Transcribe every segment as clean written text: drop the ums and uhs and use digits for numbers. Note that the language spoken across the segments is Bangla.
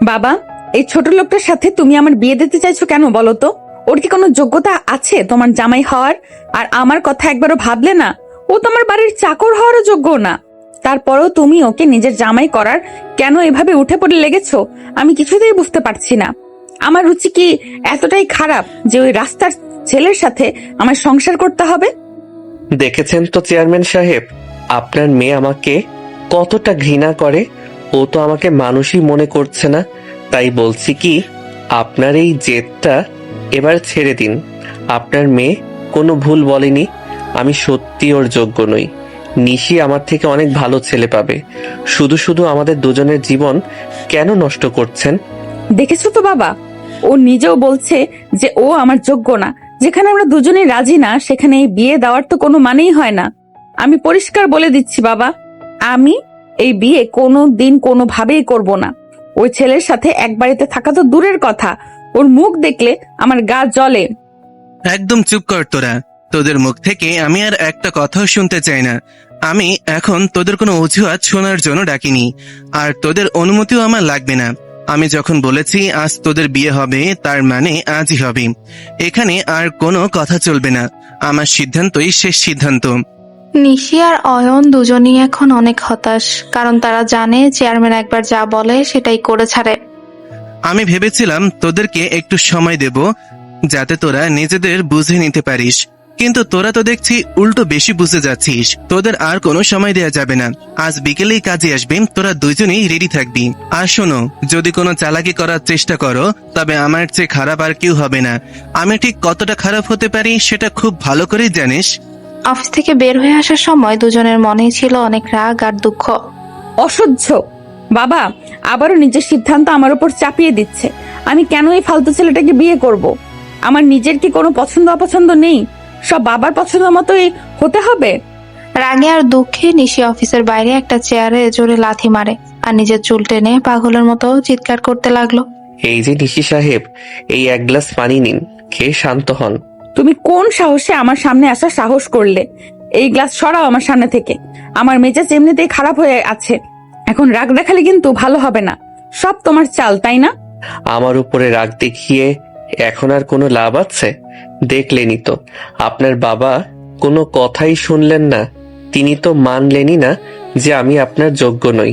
বাবা, এই ছোট লোকটার সাথে তুমি আমার বিয়ে দিতে চাইছো কেন বলো তো? ওর কি কোনো যোগ্যতা আছে তোমার জামাই হওয়ার? আর আমার কথা একবারও ভাবলে না? ও তোমার বাড়ির চাকর হওয়ারও যোগ্য না। তারপরেও তুমি ওকে নিজের জামাই করার কেন এভাবে উঠে পড়ে লেগেছো? আমি কিছুতেই বুঝতে পারছি না। আমার রুচি কি এতটাই খারাপ যে ওই রাস্তার ছেলের সাথে আমার সংসার করতে হবে? দেখেছেন তো চেয়ারম্যান সাহেব, আপনার মেয়ে আমাকে কতটা ঘৃণা করে। ও তো আমাকে মানুষই মনে করছে না। তাই বলছি কি, আপনার এই জেদটা এবার ছেড়ে দিন। আপনার মেয়ে কোনো ভুল বলেনি। আমি সত্যি ওর যোগ্য নই। নিশি আমার থেকে অনেক ভালো ছেলে পাবে। শুধু শুধু আমাদের দুজনের জীবন কেন নষ্ট করছেন? দেখেছো তো বাবা, ও নিজেও বলছে যে ও আমার যোগ্য না। যেখানে আমরা দুজনেই রাজি না সেখানে এই বিয়ে দেওয়ার তো কোনো মানেই হয় না। আমি পরিষ্কার বলে দিচ্ছি বাবা, আমি এই বিয়ে কোনো দিন কোনোভাবেই করব না। ওই ছেলের সাথে এক বাড়িতে থাকা তো দূরের কথা, ওর মুখ দেখলে আমার গা জ্বলে। একদম চুপ কর তোরা। তোদের মুখ থেকে আমি আর একটা কথাও শুনতে চাই না। আমি এখন তোদের কোনো অজুহাত শোনার জন্য ডাকিনি, আর তোদের অনুমতিও আমার লাগবে না। আমি যখন বলেছি আজ তোদের বিয়ে হবে, তার মানে আজই হবে। এখানে আর কোনো কথা চলবে না। আমার সিদ্ধান্তই শেষ সিদ্ধান্ত। নিশি আর অয়ন দুজনেই এখন অনেক হতাশ, কারণ তারা জানে চেয়ারম্যান একবার যা বলে সেটাই করে ছাড়ে। আমি ভেবেছিলাম তোদেরকে একটু সময় দেব, যাতে তোরা নিজেদের বুঝে নিতে পারিস, কিন্তু তোরা তো দেখছি উল্টো বেশি বুঝে যাচ্ছিস। তোদের আর কোনো সময় দেয়া যাবে না। আজ বিকেলেই কাজে আসবি, তোরা দুইজনেই রেডি থাকবি। আর শোনো, যদি কোনো চালাকি করার চেষ্টা করো তবে আমার চেয়ে খারাপ আর কেউ হবে না। আমি ঠিক কতটা খারাপ হতে পারি সেটা খুব ভালো করেই জানিস। অফিস থেকে বের হয়ে আসার সময় দুজনের মনেই ছিল অনেক রাগ আর দুঃখ। অসহ্য! বাবা আবারও নিজের সিদ্ধান্ত আমার উপর চাপিয়ে দিচ্ছে। আমি কেন এই ফালতু ছেলেটাকে বিয়ে করব? আমার নিজের কি কোনো পছন্দ অপছন্দ নেই? সব বাবার পছন্দ মতোই হতে হবে? রাগে আর দুঃখে নিশি অফিসের বাইরে একটা চেয়ারে জোরে লাথি মারে আর নিজের চুল টেনে পাগলের মতো চিৎকার করতে লাগলো। এই যে নিশি সাহেব, এই এক গ্লাস পানি নিন, খেয়ে শান্ত হন। তুমি কোন সাহসে আমার সামনে আসার সাহস করলে? এই গ্লাস সরাও আমার সামনে থেকে। আমার মেজাজ এমনিতেই খারাপ হয়ে আছে, এখন রাগ দেখালে কিন্তু ভালো হবে না। সব তোমার চাল, তাই না? আমার উপরে রাগ দেখিয়ে এখন আর কোনো লাভ আছে? দেখলেনই তো, আপনার বাবা কোনো কথাই শুনলেন না। তিনি তো মানলেনই না যে আমি আপনার যোগ্য নই।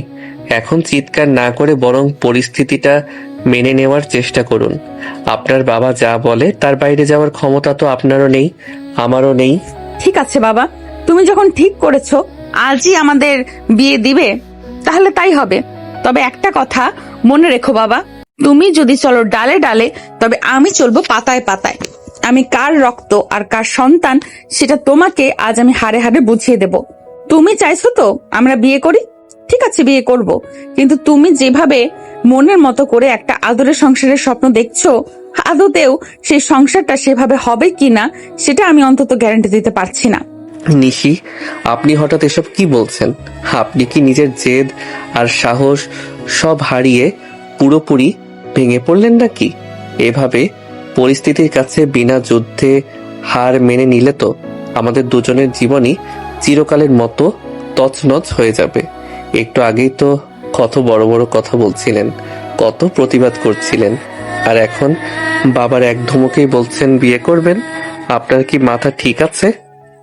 এখন চিৎকার না করে বরং পরিস্থিতিটা মেনে নেওয়ার চেষ্টা করুন। আপনার বাবা যা বলে তার বাইরে যাওয়ার ক্ষমতা তো আপনারও নেই, আমারও নেই। ঠিক আছে বাবা, তুমি যখন ঠিক করেছো আজই আমাদের বিয়ে দিবে, তাহলে তাই হবে। তবে একটা কথা মনে রেখো বাবা, তুমি যদি চলো ডালে ডালে, তবে আমি চলবো পাতায় পাতায়। আমি কার রক্ত আর কার সন্তান সেটা তোমাকে আজ আমি হাড়ে হাড়ে বুঝিয়ে দেব। তুমি চাইছো তো আমরা বিয়ে করি, ঠিক আছে বিয়ে করব, কিন্তু তুমি যেভাবে মনের মতো করে একটা আদরের সংসারের স্বপ্ন দেখছো, আদতেও সেই সংসারটা সেভাবে হবে কিনা সেটা আমি অন্তত গ্যারান্টি দিতে পারছি না। নিশি, আপনি হঠাৎ এসব কি বলছেন? আপনি কি নিজের জেদ আর সাহস সব হারিয়ে পুরোপুরি ভেঙে পড়লেন নাকি? এভাবে পরিস্থিতির কাছে বিনা যুদ্ধে হার মেনে নিলে তো আমাদের দুজনের জীবনই চিরকালের মতো তছনছ হয়ে যাবে। একটু আগেই তো কত বড় বড় কথা বলছিলেন, কত প্রতিবাদ করছিলেন, আর এখন বাবার এক ধমকেই বলছেন বিয়ে করবেন। আপনার কি মাথা ঠিক আছে?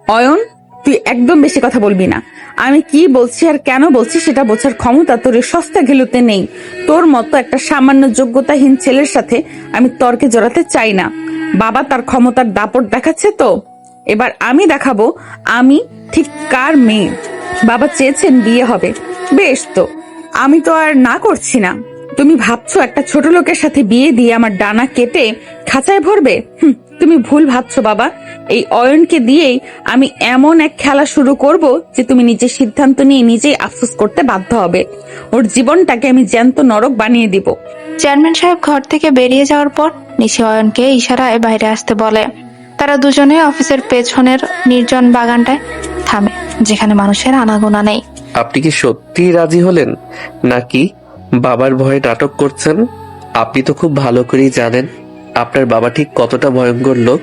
অয়ন, তুই একদম বেশি কথা বলবি না। আমি কি বলছি আর কেন বলছি সেটা বোঝার ক্ষমতা তোর এই সস্তা ঘেলুতে নেই। তোর মতো একটা সামান্য যোগ্যতাহীন ছেলের সাথে আমি তর্কে জড়াতে চাই না। বাবা তার ক্ষমতার দাপট দেখাচ্ছে তো, এবার আমি দেখাবো আমি ঠিক কার মেয়ে। বাবা চেয়েছেন বিয়ে হবে, বেশ, তো আমি তো আর না করছি না। তুমি ভাবছো একটা ছোট লোকের সাথে বিয়ে দিয়ে আমার ডানা কেটে খাঁচায় ভরবে? তুমি ভুল ভাবছো বাবা। এই অয়নকে দিয়েই আমি এমন এক খেলা শুরু করব যে তুমি নিজের সিদ্ধান্ত নিয়ে নিজেই আফসোস করতে বাধ্য হবে। ওর জীবনটাকে আমি জ্যান্ত নরক বানিয়ে দিব। চেয়ারম্যান সাহেব ঘর থেকে বেরিয়ে যাওয়ার পর নিশি অয়নকে ইশারায় বাইরে আসতে বলে। তারা দুজনে অফিসের পেছনের নির্জন বাগানটায় থামে, যেখানে মানুষের আনাগোনা নেই। আপনি কি সত্যি রাজি হলেন, নাকি বাবার ভয়ে নাটক করছেন? আপনি তো খুব ভালো করেই জানেন আপনার বাবা ঠিক কতটা ভয়ঙ্কর লোক।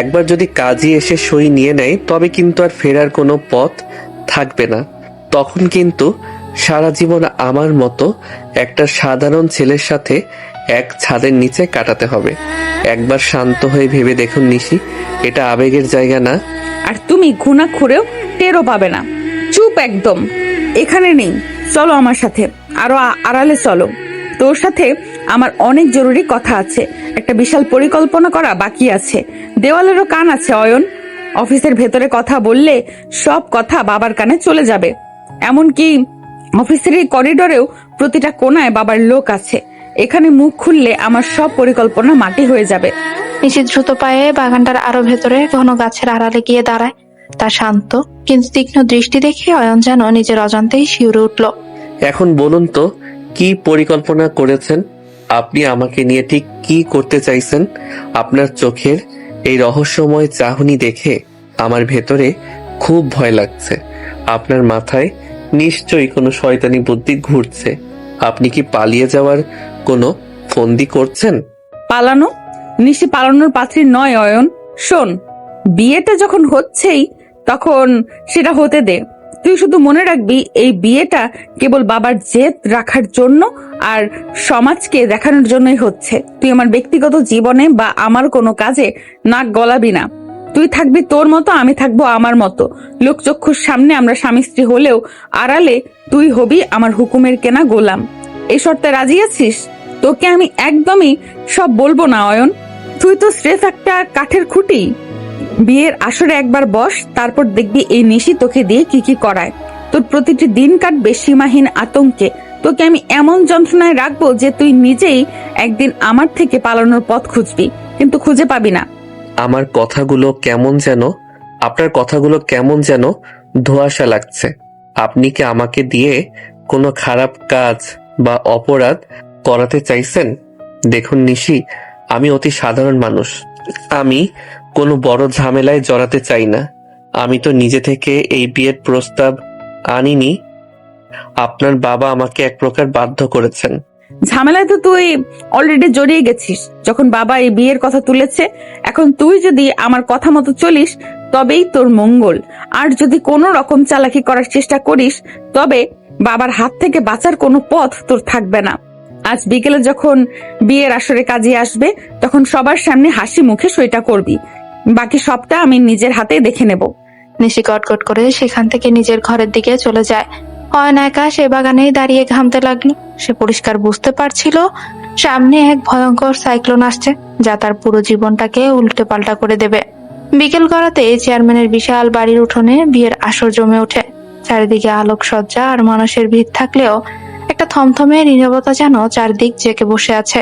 একবার যদি কাজী এসে সই নিয়ে নেয় তবে কিন্তু আর ফেরার কোনো পথ থাকবে না। তখন কিন্তু সারা জীবন আমার মতো একটা সাধারণ ছেলের সাথে এক ছাদের নিচে কাটাতে হবে। একবার শান্ত হয়ে ভেবে দেখুন নিশি, এটা আবেগের জায়গা না। আর তুমি ঘুণাক্ষরেও টেরও পাবে না। চুপ একদম, এখানে নেই। চলো আমার সাথে, আরো আড়ালে চলো। তোর সাথে আমার অনেক জরুরি কথা আছে। একটা বিশাল পরিকল্পনা করা বাকি আছে। দেওয়ালেরও কান আছে অয়ন। অফিসের ভেতরে কথা বললে সব কথা বাবার কানে চলে যাবে। এমনকি অফিসের এই করিডোরেও প্রতিটা কোনায় বাবার লোক আছে। এখানে মুখ খুললে আমার সব পরিকল্পনা মাটি হয়ে যাবে। নিশি দ্রুত পায়ে বাগানটার আরো ভেতরে ঘন গাছের আড়ালে গিয়ে দাঁড়ায়। তার শান্ত কিন্তু তীক্ষ্ণ দৃষ্টি দেখে অয়ন যেন নিজের অজান্তেই শিউরে উঠল। এখন বলুন তো, কি পরিকল্পনা করেছেন? আপনি আমাকে নিয়ে ঠিক কি করতে চাইছেন? আপনার চোখের এই রহস্যময় চাহনি দেখে আমার ভেতরে খুব ভয় লাগছে। আপনার মাথায় নিশ্চয়ই কোনো শয়তানি বুদ্ধি ঘুরছে। আপনি কি পালিয়ে যাওয়ার কোনো ফন্দি করছেন? পালানো? নিশি পালানোর পাত্রী নয় অয়ন। শোন, বিয়েটা যখন হচ্ছেই তখন সেটা হতে দে। তুই শুধু মনে রাখবি, এই বিয়েটা কেবল বাবার জেদ রাখার জন্য আর সমাজকে দেখানোর জন্যই হচ্ছে। তুই আমার ব্যক্তিগত জীবনে বা আমার কোনো কাজে নাক গলাবি না। তুই থাকবি তোর মতো, আমি থাকবো আমার মতো। লোকচক্ষুর সামনে আমরা স্বামী স্ত্রী হলেও আড়ালে তুই হবি আমার হুকুমের কেনা গোলাম। এই শর্তে রাজি আছিস? তোকে আমি একদমই সব বলবো না অয়ন। তুই তো স্রেফ একটা কাঠের খুঁটি। বিয়ের আসরে একবার বস, তারপর দেখবি এই নিশি তোকে দিয়ে কি কি করায়। তোর প্রতিটি দিন কাটবে সীমাহীন আতঙ্কে। তোকে আমি এমন যন্ত্রণায় রাখবো যে তুই নিজেই একদিন আমার থেকে পালানোর পথ খুঁজবি, কিন্তু খুঁজে পাবি না। আমার কথাগুলো কেমন যেন, আপনার কথাগুলো কেমন যেন ধোঁয়াশা লাগছে। আপনি কি আমাকে দিয়ে কোনো খারাপ কাজ বা অপরাধ করাতে চাইছেন? দেখুন নিশি, আমি অতি সাধারণ মানুষ। আমি কোনো বড় ঝামেলায় জড়াতে চাই না। আমি তো নিজে থেকে এই বিয়ের প্রস্তাব আনিনি। আপনার বাবা আমাকে এক প্রকার বাধ্য করেছেন। ঝামেলায় তো তুই অলরেডি জড়িয়ে গেছিস যখন বাবা এই বিয়ের কথা তুলেছে। এখন তুই যদি আমার কথা মতো চলিস তবেই তোর মঙ্গল। আর যদি কোনো রকম চালাকি করার চেষ্টা করিস তবে বাবার হাত থেকে বাঁচার কোনো পথ তোর থাকবে না। আজ বিকেলে যখন বিয়ের আসরে কাজে আসবে তখন সবার সামনে হাসি মুখে সইটা করবি। বাকি সবটা আমি নিজের হাতে দেখে নেব। নিশি কটকট করে সেখান থেকে নিজের ঘরের দিকে চলে যায়। অয়ন একা সে বাগানেই দাঁড়িয়ে ঘামতে লাগলো। সে পরিষ্কার বুঝতে পারছিল সামনে এক ভয়ঙ্কর সাইক্লোন আসছে, যা তার পুরো জীবনটাকে উল্টে পাল্টা করে দেবে। বিকেল গড়াতে চেয়ারম্যানের বিশাল বাড়ির উঠোনে বিয়ের আসর জমে ওঠে। চারিদিকে আলোকসজ্জা আর মানুষের ভিড় থাকলেও একটা থমথমে নীরবতা যেন চারদিক জেঁকে বসে আছে।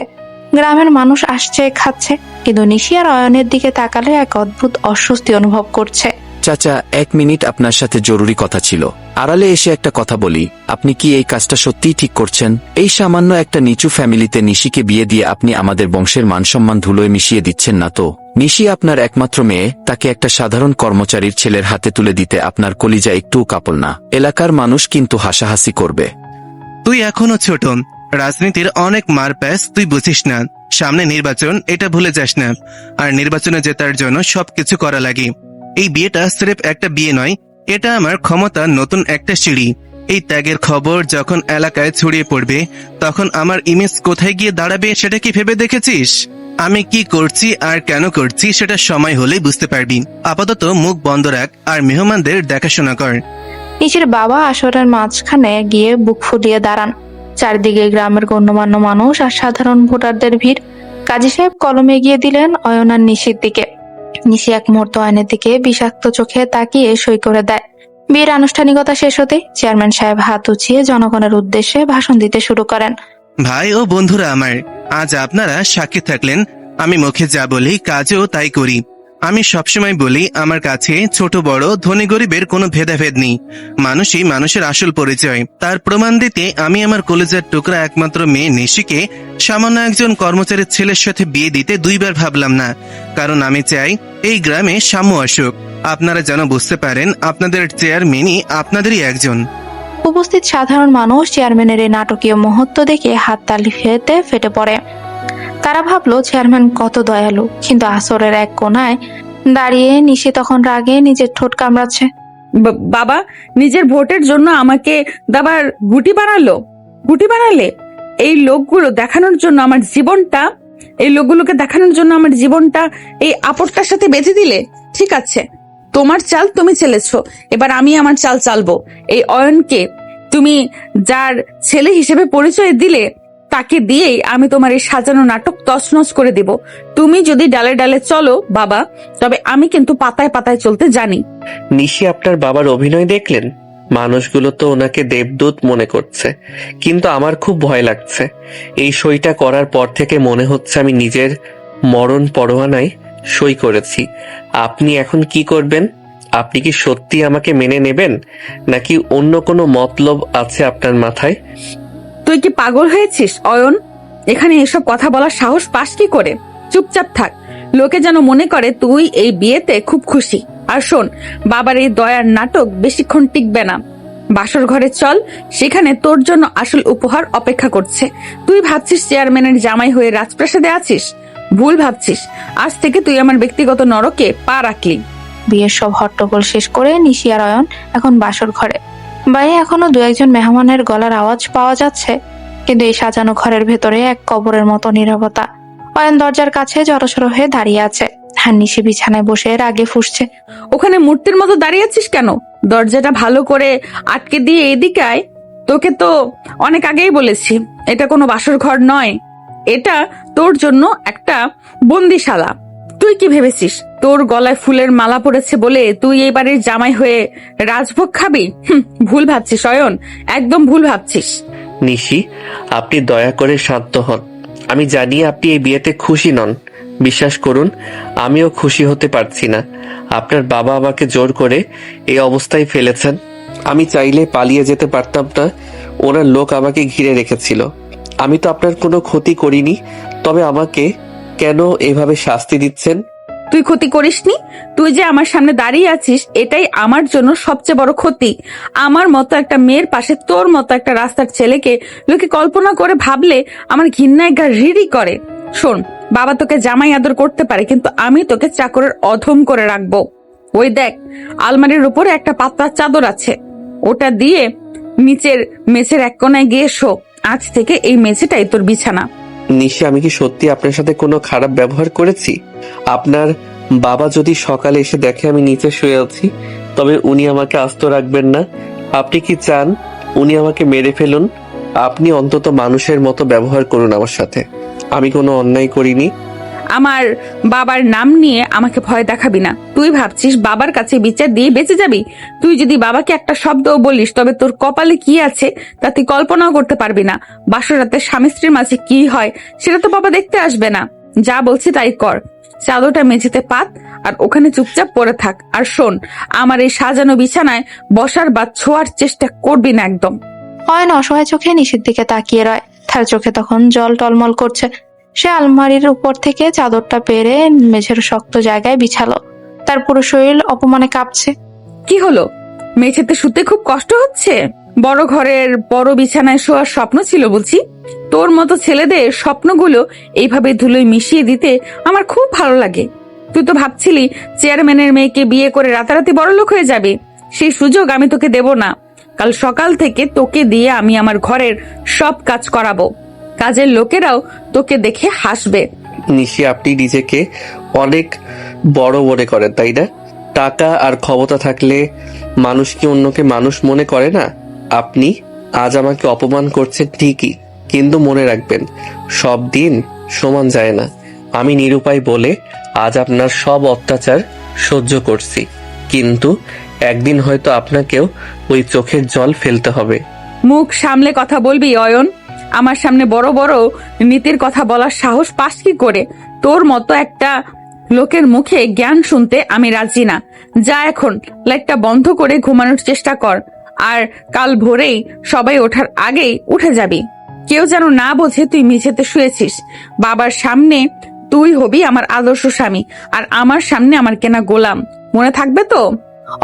গ্রামের মানুষ আসছে খাচ্ছে, কিন্তু নিশি আর অয়নের দিকে তাকালে এক অদ্ভুত অস্বস্তি অনুভব করছে। চাচা, 1 মিনিট, আপনার সাথে জরুরি কথা ছিল। আড়ালে এসে একটা কথা বলি, আপনি কি এই কাজটা সত্যিই ঠিক করছেন? এই সামান্য একটা নিচু ফ্যামিলিতে নিশিকে বিয়ে দিয়ে আপনি আমাদের বংশের মানসম্মান ধুলোয় মিশিয়ে দিচ্ছেন না তো? নিশি আপনার একমাত্র মেয়ে, তাকে একটা সাধারণ কর্মচারীর ছেলের হাতে তুলে দিতে আপনার কলিজা একটুও কাঁপল না? এলাকার মানুষ কিন্তু হাসাহাসি করবে। তুই এখনো ছোট, রাজনীতির অনেক মারপ্যাচ তুই বুঝিস না। সামনে নির্বাচন, এটা ভুলে যাস না। আর নির্বাচনে জেতার জন্য সবকিছু করা লাগে। এই বিয়েটা স্রেফ একটা বিয়ে নয়, এটা আমার ক্ষমতার নতুন একটা সিঁড়ি। এই ত্যাগের খবর যখন এলাকায় ছড়িয়ে পড়বে তখন আমার ইমেজ কোথায় গিয়ে দাঁড়াবে সেটা কি ভেবে দেখেছিস? আমি কি করছি আর কেন করছি সেটা সময় হলেই বুঝতে পারবি। আপাতত মুখ বন্ধ রাখ আর মেহমানদের দেখাশোনা কর। নিশির বাবা আসরের মাঝখানে গিয়ে বুক ফুলিয়ে দাঁড়ান। চারিদিকে গ্রামের গণ্যমান্য মানুষ আর সাধারণ ভোটারদের ভিড়। কাজী সাহেব কলম এগিয়ে দিলেন অয়ন আর নিশির দিকে। নিশি এক মুহূর্ত অয়নের দিকে বিষাক্ত চোখে তাকিয়ে সই করে দেয়। বিয়ের আনুষ্ঠানিকতা শেষ হতে চেয়ারম্যান সাহেব হাত উঁচিয়ে জনগণের উদ্দেশ্যে ভাষণ দিতে শুরু করেন। ভাই ও বন্ধুরা আমার, আজ আপনারা সাক্ষী থাকলেন। আমি মুখে যা বলি কাজেও তাই করি। আমি সবসময় বলি, আমার কাছে ছোট বড় ধনী গরিবের কোনো ভেদাভেদ নেই। মানুষই মানুষের আসল পরিচয়। তার প্রমাণ দিতে আমি আমার কলেজের টুকরা একমাত্র মেয়ে নিশিকে সামান্য একজন কর্মচারীর ছেলের সাথে বিয়ে দিতে 2 বার ভাবলাম না। কারণ আমি চাই এই গ্রামে সাম্য আসুক। আপনারা যেন বুঝতে পারেন আপনাদের চেয়ারম্যানই আপনাদেরই একজন। উপস্থিত সাধারণ মানুষ চেয়ারম্যানের এই নাটকীয় মুহূর্ত দেখে হাততালি ফেটে পড়ে। তারা ভাবলো চেয়ারম্যান কত দয়ালু, কিন্তু আসরের এক কোনায় দাঁড়িয়ে নিশি তখন রাগে নিজের ঠোঁট কামড়াচ্ছে। বাবা নিজের ভোটের জন্য আমাকে দাবার গুটি বানালে এই লোকগুলো দেখানোর জন্য আমার জীবনটা, এই লোকগুলোকে দেখানোর জন্য আমার জীবনটা এই আপদটার সাথে বেঁধে দিলে। ঠিক আছে, তোমার চাল তুমি চেলেছো, এবার আমি আমার চাল চালবো। এই অয়নকে তুমি যার ছেলে হিসেবে পরিচয় দিলে, তাকে দিয়েই আমি তোমার এই সাজানো নাটক তছনছ করে দেব। তুমি যদি ডালে ডালে চলো বাবা, তবে আমি কিন্তু পাতায় পাতায় চলতে জানি। নিশি আপনার বাবার অভিনয় দেখলেন? মানুষগুলো তো ওনাকে দেবদূত মনে করছে, কিন্তু আমার খুব ভয় লাগছে। এই সইটা করার পর থেকে মনে হচ্ছে আমি নিজের মরণ পরোয়ানায় সই করেছি। আপনি এখন কি করবেন? আপনি কি সত্যি আমাকে মেনে নেবেন, নাকি অন্য কোনো মতলব আছে আপনার মাথায়? তুই কি পাগল হয়েছিস অয়ন? এখানে এসব কথা বলার সাহস পাস কি করে? চুপচাপ থাক, লোকে যেন মনে করে তুই এই বিয়েতে খুব খুশি। আর শোন, বাবার এই দয়ার নাটক বেশিক্ষণ টিকবে না। বাসর ঘরে চল, সেখানে তোর জন্য আসল উপহার অপেক্ষা করছে। তুই ভাবছিস চেয়ারম্যানের জামাই হয়ে রাজপ্রাসাদে আছিস? ভুল ভাবছিস। আজ থেকে তুই আমার ব্যক্তিগত নরকে পা রাখলি। বিয়ের সব হট্টগোল শেষ করে নিশি আর অয়ন এখন বাসর ঘরে। বাইরে এখনো দু একজন মেহমানের গলার আওয়াজ পাওয়া যাচ্ছে, কিন্তু এই সাজানো ঘরের ভেতরে এক কবরের মতো নীরবতা। অয়ন দরজার কাছে জড়সড় হয়ে দাঁড়িয়ে আছে, আর নিশি বিছানায় বসে রাগে ফুঁসছে। ওখানে মূর্তির মতো দাঁড়িয়ে আছিস কেন? দরজাটা ভালো করে আটকে দিয়ে এদিকে আয়। তোকে তো অনেক আগেই বলেছি, এটা কোনো বাসর ঘর নয়, এটা তোর জন্য একটা বন্দিশালা। তুই কি ভেবেছিস তোর গলায় ফুলের মালা পড়েছে বলে তুই এই বাড়ির জামাই হয়ে রাজভোগ খাবি? ভুল ভাবছিস অয়ন, একদম ভুল ভাবছিস। নিশি, আপনি দয়া করে শান্ত হন। আমি জানি আপনি এই বিয়েতে খুশি নন। বিশ্বাস করুন, আমিও খুশি হতে পারছি না। আপনার বাবা আমাকে জোর করে এই অবস্থায় ফেলেছেন। আমি চাইলে পালিয়ে যেতে পারতাম না, ওনার লোক আমাকে ঘিরে রেখেছিল। আমি তো আপনার কোনো ক্ষতি করিনি, তবে আমাকে কেন এভাবে শাস্তি দিচ্ছেন? তুই ক্ষতি করিসনি, তুই যে আমার সামনে দাঁড়িয়ে আছিস এটাই আমার জন্য সবচেয়ে বড় ক্ষতি। আমার মতো একটা মেয়ের পাশে তোর মতো একটা রাস্তার ছেলেকে লোকে কল্পনা করে ভাবলে আমার ঘৃণায় গা রিরি করে। শোন, বাবা তোকে জামাই আদর করতে পারে, কিন্তু আমি তোকে চাকরের অধম করে রাখবো। ওই দেখ, আলমারির উপরে একটা পাতলা চাদর আছে, ওটা দিয়ে নিচের মেঝের এক কোনায় গিয়ে শো। আজ থেকে এই মেঝেটাই তোর বিছানা। নিশি, আমি কি সত্যি আপনার সাথে কোনো খারাপ ব্যবহার করেছি? আপনার বাবা যদি সকালে এসে দেখে আমি নিচে শুয়ে আছি, তবে উনি আমাকে আস্ত রাখবেন না। আপনি কি চান উনি আমাকে মেরে ফেলুন? আপনি অন্তত মানুষের মতো ব্যবহার করুন আমার সাথে। আমি কোনো অন্যায় করিনি। আমার বাবার নাম নিয়ে আমাকে ভয় দেখাবি না। তুই ভাবছিস বাবার কাছে বিচার দিয়ে বেঁচে যাবি? তুই যদি বাবাকে একটা শব্দও বলিস, তবে তোর কপালে কি আছে তা তুই কল্পনাও করতে পারবি না। বাসর রাতে স্বামী স্ত্রীর মাঝে কি হয় সেটা তো বাবা দেখতে আসবে না। যা বলছি তাই কর, চাদরটা মেঝেতে পাত আর ওখানে চুপচাপ পড়ে থাক। আর শোন, আমার এই সাজানো বিছানায় বসার বা ছোঁয়ার চেষ্টা করবি না একদম। অয়ন অসহায় চোখে নিশির দিকে তাকিয়ে রয়, তার চোখে তখন জল টলমল করছে। সে আলমারির উপর থেকে চাদরটা পেরে মেঝের শক্ত জায়গায় বিছালো। তার পুরো শরীর অপমানে কাঁপছে। কি হলো, মেঝেতে শুতে খুব কষ্ট হচ্ছে? বড় ঘরের বড় বিছানায় শোয়ার স্বপ্ন ছিল বুঝি? তোর মতো ছেলেদের স্বপ্নগুলো এইভাবে ধুলোয় মিশিয়ে দিতে আমার খুব ভালো লাগে। তুই তো ভাবছিলি চেয়ারম্যানের মেয়েকে বিয়ে করে রাতারাতি বড়লোক হয়ে যাবে। সেই সুযোগ আমি তোকে দেব না। কাল সকাল থেকে তোকে দিয়ে আমি আমার ঘরের সব কাজ করাবো। কাজের লোকেরাও তোকে দেখে হাসবে। নিশি, আপনি নিজেকে অনেক বড় মনে করেন, তাই না? টাকা আর ক্ষমতা থাকলে মানুষ কি অন্যকে মানুষ মনে করে না? আপনি আজ আমাকে অপমান করছেন ঠিকই, কিন্তু মনে রাখবেন, সব দিন সমান যায় না। আমি নিরুপায় বলে আজ আপনার সব অত্যাচার সহ্য করছি, কিন্তু একদিন হয়তো আপনাকেও ওই চোখের জল ফেলতে হবে। মুখ সামলে কথা বলবি অয়ন। আমার সামনে বড় বড় নীতির কথা বলার সাহস পাস কি করে? তোর মতো একটা লোকের মুখে জ্ঞান শুনতে আমি রাজি না। যা এখন লাইটটা বন্ধ করে ঘুমানোর চেষ্টা কর, আর কাল ভোরেই সবাই ওঠার আগেই উঠে যাবি। কেউ যেন না বোঝে তুই মেঝেতে শুয়েছিস। বাবার সামনে তুই হবি আমার আদর্শ স্বামী, আর আমার সামনে আমার কেনা গোলাম। মনে থাকবে তো?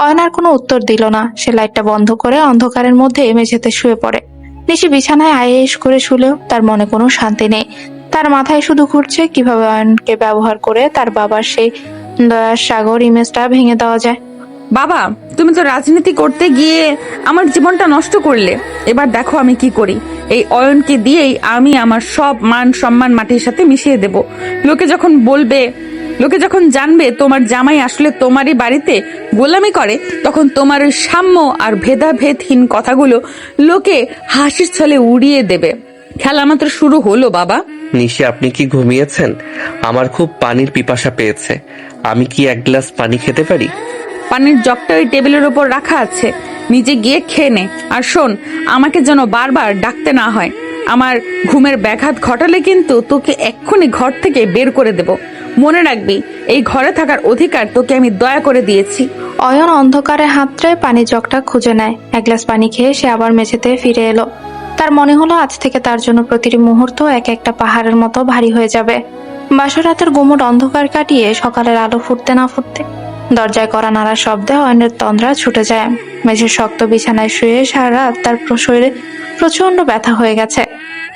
অয়ন আর কোনো উত্তর দিল না। সে লাইটটা বন্ধ করে অন্ধকারের মধ্যে মেঝেতে শুয়ে পড়ে। নিশি বিছানায় আয়েশ করে শুলেও তার মনে কোনো শান্তি নেই। তার মাথায় শুধু ঘুরছে কিভাবে অয়নকে ব্যবহার করে তার বাবার সেই দয়ার সাগর ইমেজটা ভেঙে দেওয়া যায়। বাবা, তুমি তো রাজনীতি করতে গিয়ে আমার জীবনটা নষ্ট করলে। এবার দেখো আমি কি করি। এই অয়নকে দিয়েই আমি আমার সব মান সম্মান মাটির সাথে মিশিয়ে দেব। লোকে যখন জানবে তোমার জামাই আসলে তোমারই বাড়িতে গোলামি করে, তখন তোমার ওই সাম্য আর ভেদাভেদহীন কথাগুলো লোকে হাসির ছলে উড়িয়ে দেবে। খেলা মাত্র শুরু হলো বাবা। নিশি, আপনি কি ঘুমিয়েছেন? আমার খুব পানির পিপাসা পেয়েছে। আমি কি এক গ্লাস পানি খেতে পারি? পানির জগটা ওই টেবিলের উপর রাখা আছে, নিজে গিয়ে খেয়ে নে। আর শোন, আমাকে যেন বারবার ডাকতে না হয়। আমার ঘুমের ব্যাঘাত ঘটালে কিন্তু তোকে এক্ষুনি ঘর থেকে বের করে দেব। মনে রাখবি, এই ঘরে থাকার অধিকার তোকে আমি দয়া করে দিয়েছি। অয়ন অন্ধকারে হাতড়ে পানির জগটা খুঁজে নেয়। এক গ্লাস পানি খেয়ে সে আবার মেঝেতে ফিরে এলো। তার মনে হলো আজ থেকে তার জন্য প্রতিটি মুহূর্ত এক একটা পাহাড়ের মতো ভারী হয়ে যাবে। বাসর রাতের গুমট অন্ধকার কাটিয়ে সকালের আলো ফুটতে না ফুটতে দরজায় করা নাড়ার শব্দে অয়নের তন্দ্রা ছুটে যায়। মেঝের শক্ত বিছানায় শুয়ে সারা রাত তার শরীরে প্রচন্ড ব্যথা হয়ে গেছে।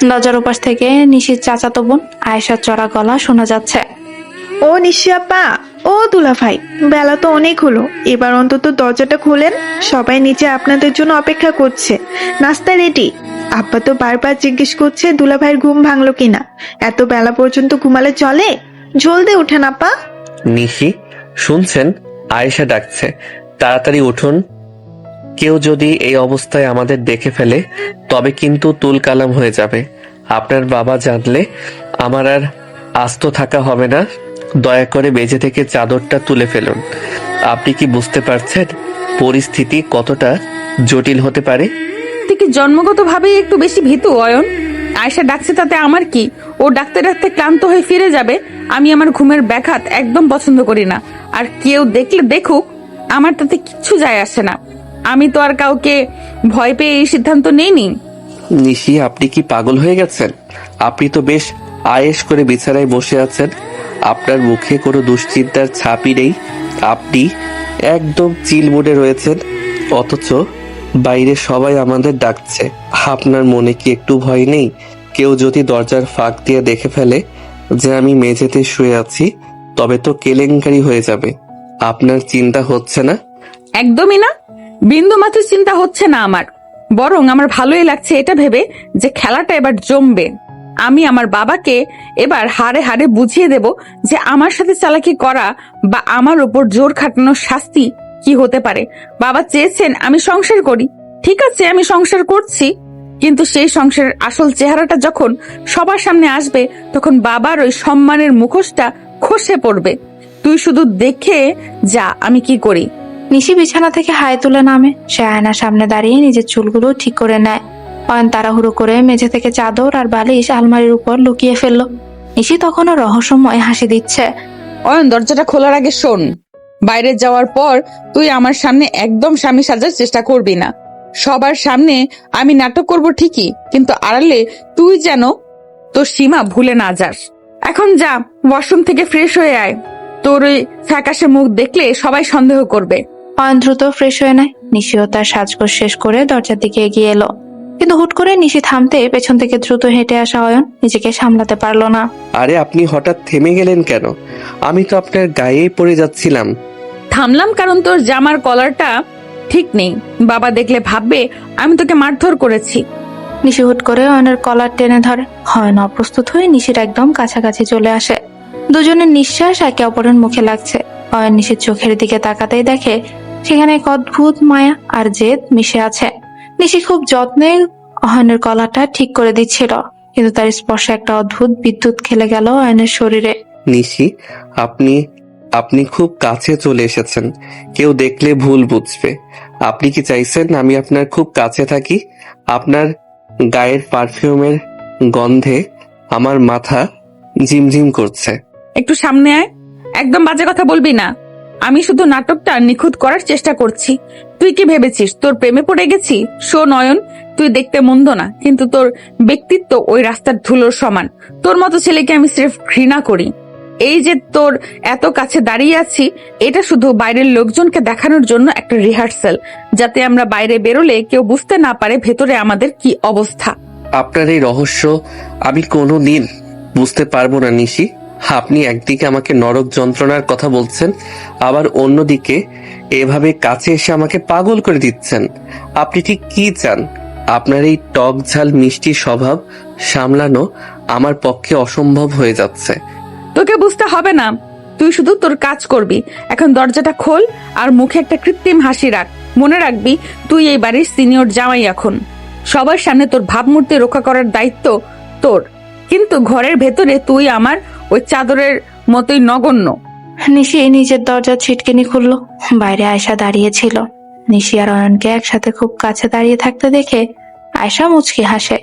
দরজার উপাস থেকে নিশির চাচাতো বোন আয়েশার চড়া গলা শোনা যাচ্ছে। ও নিশি আপা, ও দুলাভাই, বেলা তো অনেক হলো, এবার অন্তত দরজাটা খোলেন। সবাই নিচে আপনাদের জন্য অপেক্ষা করছে। নাস্তা রেডি। আব্বা তো বারবার জিজ্ঞেস করছে দুলাভাইয়ের ঘুম ভাঙলো কিনা। এত বেলা পর্যন্ত ঘুমালে চলে? জলদি উঠেন আপা। নিশি, শুনছেন? আয়েশা ডাকছে, তাড়াতাড়ি উঠুন। কেউ যদি এই অবস্থায় আমাদের দেখে ফেলে তবে কিন্তু তুল কালাম হয়ে যাবে। আপনার বাবা জানলে আমার আর আস্ত থাকা হবে না। দয়া করে মেঝে থেকে চাদরটা তুলে ফেলুন। আপনি কি বুঝতে পারছেন পরিস্থিতি কতটা জটিল হতে পারে? তুই কি জন্মগতভাবেই একটু বেশি ভীতু অয়ন? আয়েশা ডাকছে তাতে আমার কি? ও ডাকতে ডাকতে ক্লান্ত হয়ে ফিরে যাবে। আমি আমার ঘুমের ব্যাঘাত একদম পছন্দ করি না। আর কেউ দেখলে দেখুক, আমার তাতে কিচ্ছু যায় আসে না। আমি তো আর কাউকে ভয় পেয়ে এই সিদ্ধান্ত নেইনি। নিশি, আপনি কি পাগল হয়ে গেছেন? আপনি তো বেশ আয়েশ করে বিছানায় বসে আছেন। আপনার মুখে কোনো দুশ্চিন্তার ছাপই নেই। আপনি একদম চিল মুডে রয়েছেন, অথচ বাইরে সবাই আমাদের ডাকছে। আপনার মনে কি একটু ভয় নেই? কেউ যদি দরজার ফাঁক দিয়ে দেখে ফেলে যে আমি মেঝেতে শুয়ে আছি, তবে তো কেলেঙ্কারি হয়ে যাবে। আপনার চিন্তা হচ্ছে না? একদমই না, বিন্দু মাত্র চিন্তা হচ্ছে না আমার। বরং আমার ভালোই লাগছে এটা ভেবে যে খেলাটা এবার জমবে। আমি আমার বাবাকে এবার হাড়ে হাড়ে বুঝিয়ে দেব যে আমার সাথে চালাকি করা বা আমার উপর জোর খাটানোর শাস্তি কি হতে পারে। বাবা চেয়েছেন আমি সংসার করি, ঠিক আছে, আমি সংসার করছি। কিন্তু সেই সংসারের আসল চেহারাটা যখন সবার সামনে আসবে, তখন বাবার ওই সম্মানের মুখোশটা খসে পড়বে। তুই শুধু দেখে যা আমি কি করি। নিশি বিছানা থেকে হাই তুলে নামে। সে আয়নার সামনে দাঁড়িয়ে নিজের চুলগুলো ঠিক করে নেয়। অয়ন তাড়াহুড়ো করে মেঝে থেকে চাদর আর বালিশ আলমারির উপর লুকিয়ে ফেললো। নিশি তখনও রহস্যময় হাসি দিচ্ছে। অয়ন, দরজাটা খোলার আগে শোন, বাইরে যাওয়ার পর তুই আমার সামনে একদম স্বামী সাজার চেষ্টা করবি না। সবার সামনে আমি নাটক করব ঠিকই, কিন্তু আড়ালে তুই যেন তোর সীমা ভুলে না যাস। এখন যা, ওয়াশরুম থেকে ফ্রেশ হয়ে আয়। তোর ওই ফ্যাকাশে মুখ দেখলে সবাই সন্দেহ করবে। অয়ন দ্রুত ফ্রেশ হয়ে নেয়। নিশিও তার সাজগোজ শেষ করে দরজার দিকে এগিয়ে এলো, কিন্তু হুট করে নিশি থামতে পেছন থেকে দ্রুত হেঁটে আসা অয়ন নিজেকে সামলাতে পারলো না। আরে, আপনি হঠাৎ থেমে গেলেন কেন? আমি তো আপনার গায়েই পড়ে যাচ্ছিলাম। থামলাম কারণ তোর জামার কলারটা ঠিক নেই। বাবা দেখলে ভাববে আমি তোকে মারধর করেছি। নিশি হুট করে অয়নের কলার টেনে ধরে। অয়ন অপ্রস্তুত হয়ে নিশির একদম কাছাকাছি চলে আসে। দুজনের নিঃশ্বাস একে অপরের মুখে লাগছে। অয়ন নিশির চোখের দিকে তাকাতেই দেখে সেখানে এক অদ্ভুত মায়া আর জেদ মিশে আছে। নিশি খুব যত্নে অয়নের কলারটা ঠিক করে দিচ্ছিল, কিন্তু তার স্পর্শে একটা অদ্ভুত বিদ্যুৎ খেলে গেল অয়নের শরীরে। নিশি, আপনি খুব কাছে চলে এসেছেন। কেউ দেখলে ভুল বুঝবে। আপনি কি চাইছেন আমি আপনার খুব কাছে থাকি? আপনার গায়ের পারফিউমের গন্ধে আমার মাথা ঝিমঝিম করছে। একটু সামনে আয়। একদম বাজে কথা বলবি না। আমি শুধু নাটকটা নিখুঁত করার চেষ্টা করছি। তুই কি ভেবেছিস তোর প্রেমে পড়ে গেছি? শোন অয়ন, তুই দেখতে মন্দ না, কিন্তু তোর ব্যক্তিত্ব ওই রাস্তার ধুলোর সমান। তোর মতো ছেলেকে আমি সির্ফ ঘৃণা করি। এই যে তোর এত কাছে দাঁড়িয়ে আছি, এটা শুধু বাইরের লোকজনকে দেখানোর জন্য একটা রিহার্সাল, যাতে আমরা বাইরে বেরোলে কেউ বুঝতে না পারে ভেতরে আমাদের কি অবস্থা। আপনার এই রহস্য আমি কোনো দিন বুঝতে পারবো না নিশি। আপনি একদিকে আমাকে নরক যন্ত্রণার কথা বলছেন, আবার অন্যদিকে এভাবে কাছে এসে আমাকে পাগল করে দিচ্ছেন। আপনি ঠিক কি চান? আপনার এই টক ঝাল মিষ্টি স্বভাব সামলানো আমার পক্ষে অসম্ভব হয়ে যাচ্ছে। তোকে বুঝতে হবে না, তুই শুধু তোর কাজ করবি। এখন দরজাটা খোল আর মুখে একটা কৃত্রিম হাসি রাখ। মনে রাখবি, তুই এই বাড়ির সিনিয়র জামাই। এখন সবার সামনে তোর ভাবমূর্তি রক্ষা করার দায়িত্ব তোর, কিন্তু ঘরের ভেতরে তুই আমার ওই চাদরের মতোই নগণ্য। নিশি নিজের দরজা ছিটকিনি খুললো। বাইরে আয়শা দাঁড়িয়ে ছিল। নিশি আর অয়নকে একসাথে খুব কাছে দাঁড়িয়ে থাকতে দেখে আয়শা মুচকি হাসে।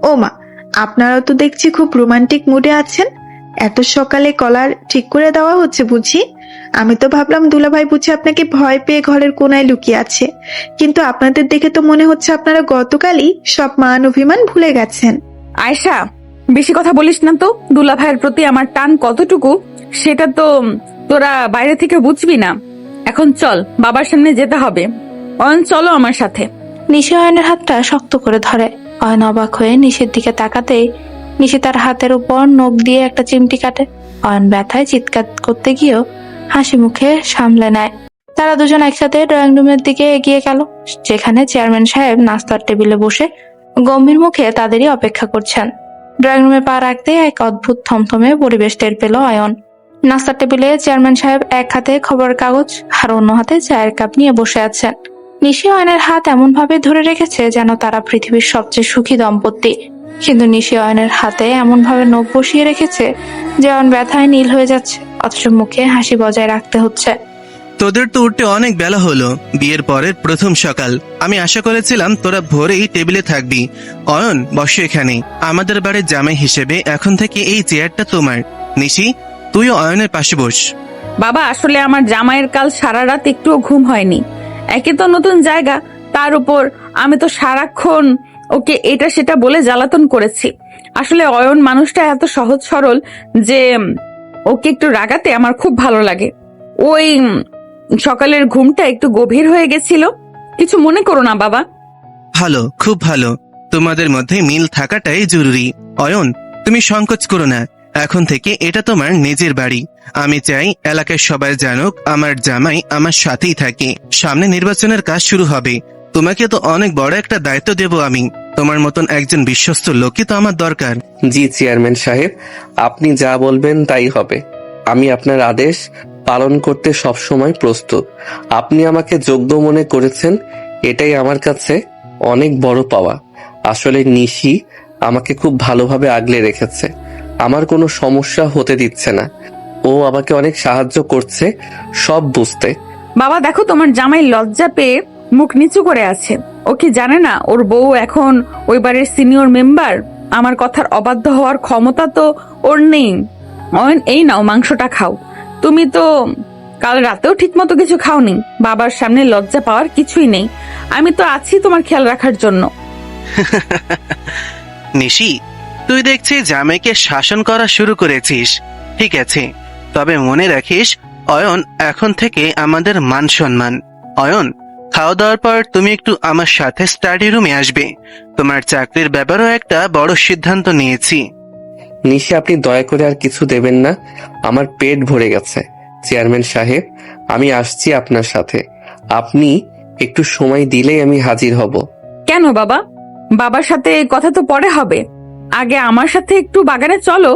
ও মা, আপনারা তো দেখছি খুব রোমান্টিক মুডে আছেন। এত সকালে কলার ঠিক করে দেওয়া হচ্ছে বুঝি? আমি তো ভাবলাম দুলাভাই বুঝি আপনাকে ভয় পেয়ে ঘরের কোনায় লুকিয়ে আছে, কিন্তু আপনাদের দেখে তো মনে হচ্ছে আপনারা গতকালই সব মান অভিমান ভুলে গেছেন। আয়শা, বেশি কথা বলিস না তো। দুলা ভাইয়ের প্রতি আমার টান কতটুকু সেটা তো তোরা বাইরে থেকে বুঝবি না। এখন চল, বাবার সামনে যেতে হবে। অয়ন, চলো আমার সাথে। নিশি অয়নের হাতটা শক্ত করে ধরে। অয়ন অবাক হয়ে নিশির দিকে তাকাতেই নিশি তার হাতের উপর নখ দিয়ে একটা চিমটি কাটে। অয়ন ব্যথায় চিৎকার করতে গিয়েও হাসি মুখে সামলে নেয়। তারা দুজন একসাথে ড্রয়িং রুমের দিকে এগিয়ে গেল, যেখানে চেয়ারম্যান সাহেব নাস্তার টেবিলে বসে গম্ভীর মুখে তাদেরই অপেক্ষা করছেন। ড্রয়িং রুমে পা রাখতে এক অদ্ভুত থমথমে পরিবেশ টের পেল অয়ন। নাস্তার টেবিলে চেয়ারম্যান সাহেব এক হাতে খবরের কাগজ আর অন্য হাতে চায়ের কাপ নিয়ে বসে আছেন। নিশি অয়নের হাত এমন ভাবে ধরে রেখেছে যেন তারা পৃথিবীর সবচেয়ে সুখী দম্পতি, কিন্তু নিশি অয়নের হাতে এমন ভাবে নখ বসিয়ে রেখেছে যে অয়ন ব্যথায় নীল হয়ে যাচ্ছে, অথচ মুখে হাসি বজায় রাখতে হচ্ছে। তোদের তো উঠতে অনেক বেলা হলো, বিয়ের পরের প্রথম সকাল। আমি আশা করেছিলাম তোরা ভোরেই টেবিলে থাকবি। অয়ন, বসো এখানে। আমাদের বাড়ির জামাই হিসেবে এখন থেকে এই চেয়ারটা তোমার। নিশি, তুইও অয়নের পাশে বস। বাবা, আসলে আমার জামাইয়ের কাল সারা রাত একটুও ঘুম হয়নি। একে তো নতুন জায়গা, তার উপর আমি তো সারাক্ষণ ওকে এটা সেটা বলে জ্বালাতন করেছি। আসলে অয়ন মানুষটা এত সহজ সরল যে ওকে একটু রাগাতে আমার খুব ভালো লাগে। ওই সকালের ঘুমটা একটু গভীর হয়ে গেছিল। কিছু মনে করো না বাবা। ভালো, খুব ভালো। তোমাদের মধ্যে মিল থাকাটাই জরুরি। অয়ন, তুমি সংকোচ করো না। এখন থেকে এটা তোমার নিজের বাড়ি। আমি চাই এলাকায় সবাই জানুক আমার জামাই আমার সাথেই থাকে। সামনে নির্বাচনের কাজ শুরু হবে। তোমাকে তো অনেক বড় একটা দায়িত্ব দেব আমি। তোমার মতন একজন বিশ্বস্ত লোকই তো আমার দরকার। জি চেয়ারম্যান সাহেব, আপনি যা বলবেন তাই হবে। আমি আপনার আদেশ পালন করতে সবসময় প্রস্তুত। আপনি আমাকে যোগ্য মনে করেছেন, এটাই আমার কাছে অনেক বড় পাওয়া। আসলে নিশি আমাকে খুব ভালোভাবে আগলে রেখেছে, আমার কোনো সমস্যা হতে দিচ্ছে না। ও আমাকে অনেক সাহায্য করছে সব বুঝতে। বাবা দেখো, তোমার জামাই লজ্জা পেয়ে মুখ নিচু করে আছে। ও কি জানে না ওর বউ এখন ওই বাড়ির সিনিয়র মেম্বার? আমার কথার অবাধ্য হওয়ার ক্ষমতা তো ওর নেই। অয়ন, এই নাও, মাংসটা খাও। তুমি তো কাল রাতেও ঠিক মতো কিছু খাওনি। বাবার সামনে লজ্জা পাওয়ার কিছুই নেই। আমি তো আছি তোমার খেয়াল রাখার জন্য। নিশি, তুই দেখছি জামাইকে শাসন করা শুরু করেছিস। ঠিক আছে, তবে মনে রাখিস অয়ন এখন থেকে আমাদের মান সম্মান। অয়ন, খাওয়া দাওয়ার পর তুমি একটু আমার সাথে স্টাডি রুমে আসবে। তোমার চাকরির ব্যাপারেও একটা বড় সিদ্ধান্ত নিয়েছি। নিশি, আপনি দয়া করে আর কিছু দেবেন না, আমার পেট ভরে গেছে। চেয়ারম্যান সাহেব, আমি আসছি আপনার সাথে। আপনি একটু সময় দিলেই আমি হাজির হব। কেন বাবা? বাবার সাথে কথা তো পরে হবে, আগে আমার সাথে একটু বাগানে চলো।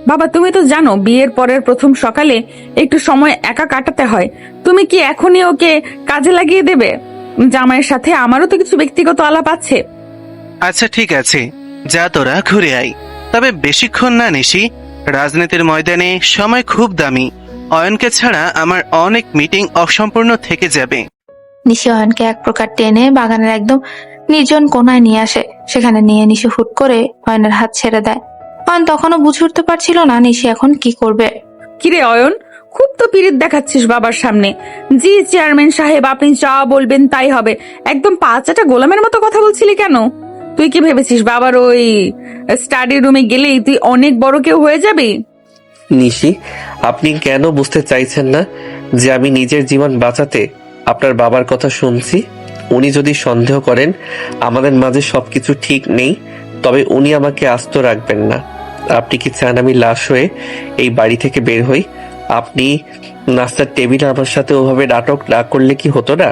বাবা, তুমি তো জানো বিয়ের পরের প্রথম সকালে একটু সময় একা কাটাতে হয়। তুমি কি এখনই ওকে কাজে লাগিয়ে দেবে? জামাইয়ের সাথে আমারও তো কিছু ব্যক্তিগত আলাপ আছে। আচ্ছা ঠিক আছে, যা তোরা ঘুরে আয়। তবে বেশিক্ষণ না নিশি, রাজনীতির ময়দানে সময় খুব দামি। অয়নকে ছাড়া আমার অনেক মিটিং অসম্পূর্ণ থেকে যাবে। নিশি অয়নকে এক প্রকার টেনে বাগানের একদম নির্জন কোনায় নিয়ে আসে। সেখানে নিয়ে নিশি হুট করে অয়নের হাত ছেড়ে দেয়। অয়ন তখনও বুঝে উঠতে পারছিল না নিশি এখন কি করবে। কিরে অয়ন, খুব তো পিরিত দেখাচ্ছিস বাবার সামনে। জি চেয়ারম্যান সাহেব, আপনি যা বলবেন তাই হবে। একদম পাঁচাটা গোলামের মতো কথা বলছিলি কেন? তুই কি ভেবেছিস বাবার ওই স্টাডি রুমে গেলেই তুই অনেক বড় কেউ হয়ে যাবি? নিশি, আপনি কেন বুঝতে চাইছেন না যে আমি নিজের জীবন বাঁচাতে আপনার বাবার কথা শুনছি? উনি যদি সন্দেহ করেন আমাদের মাঝে সবকিছু ঠিক নেই, তবে উনি আমাকে আস্ত রাখবেন না। আপনি কি চান আমি লাশ হয়ে এই বাড়ি থেকে বের হই? আপনি নাস্তার টেবিলে আমার সাথে ওভাবে নাটক না করলে কি হতো না?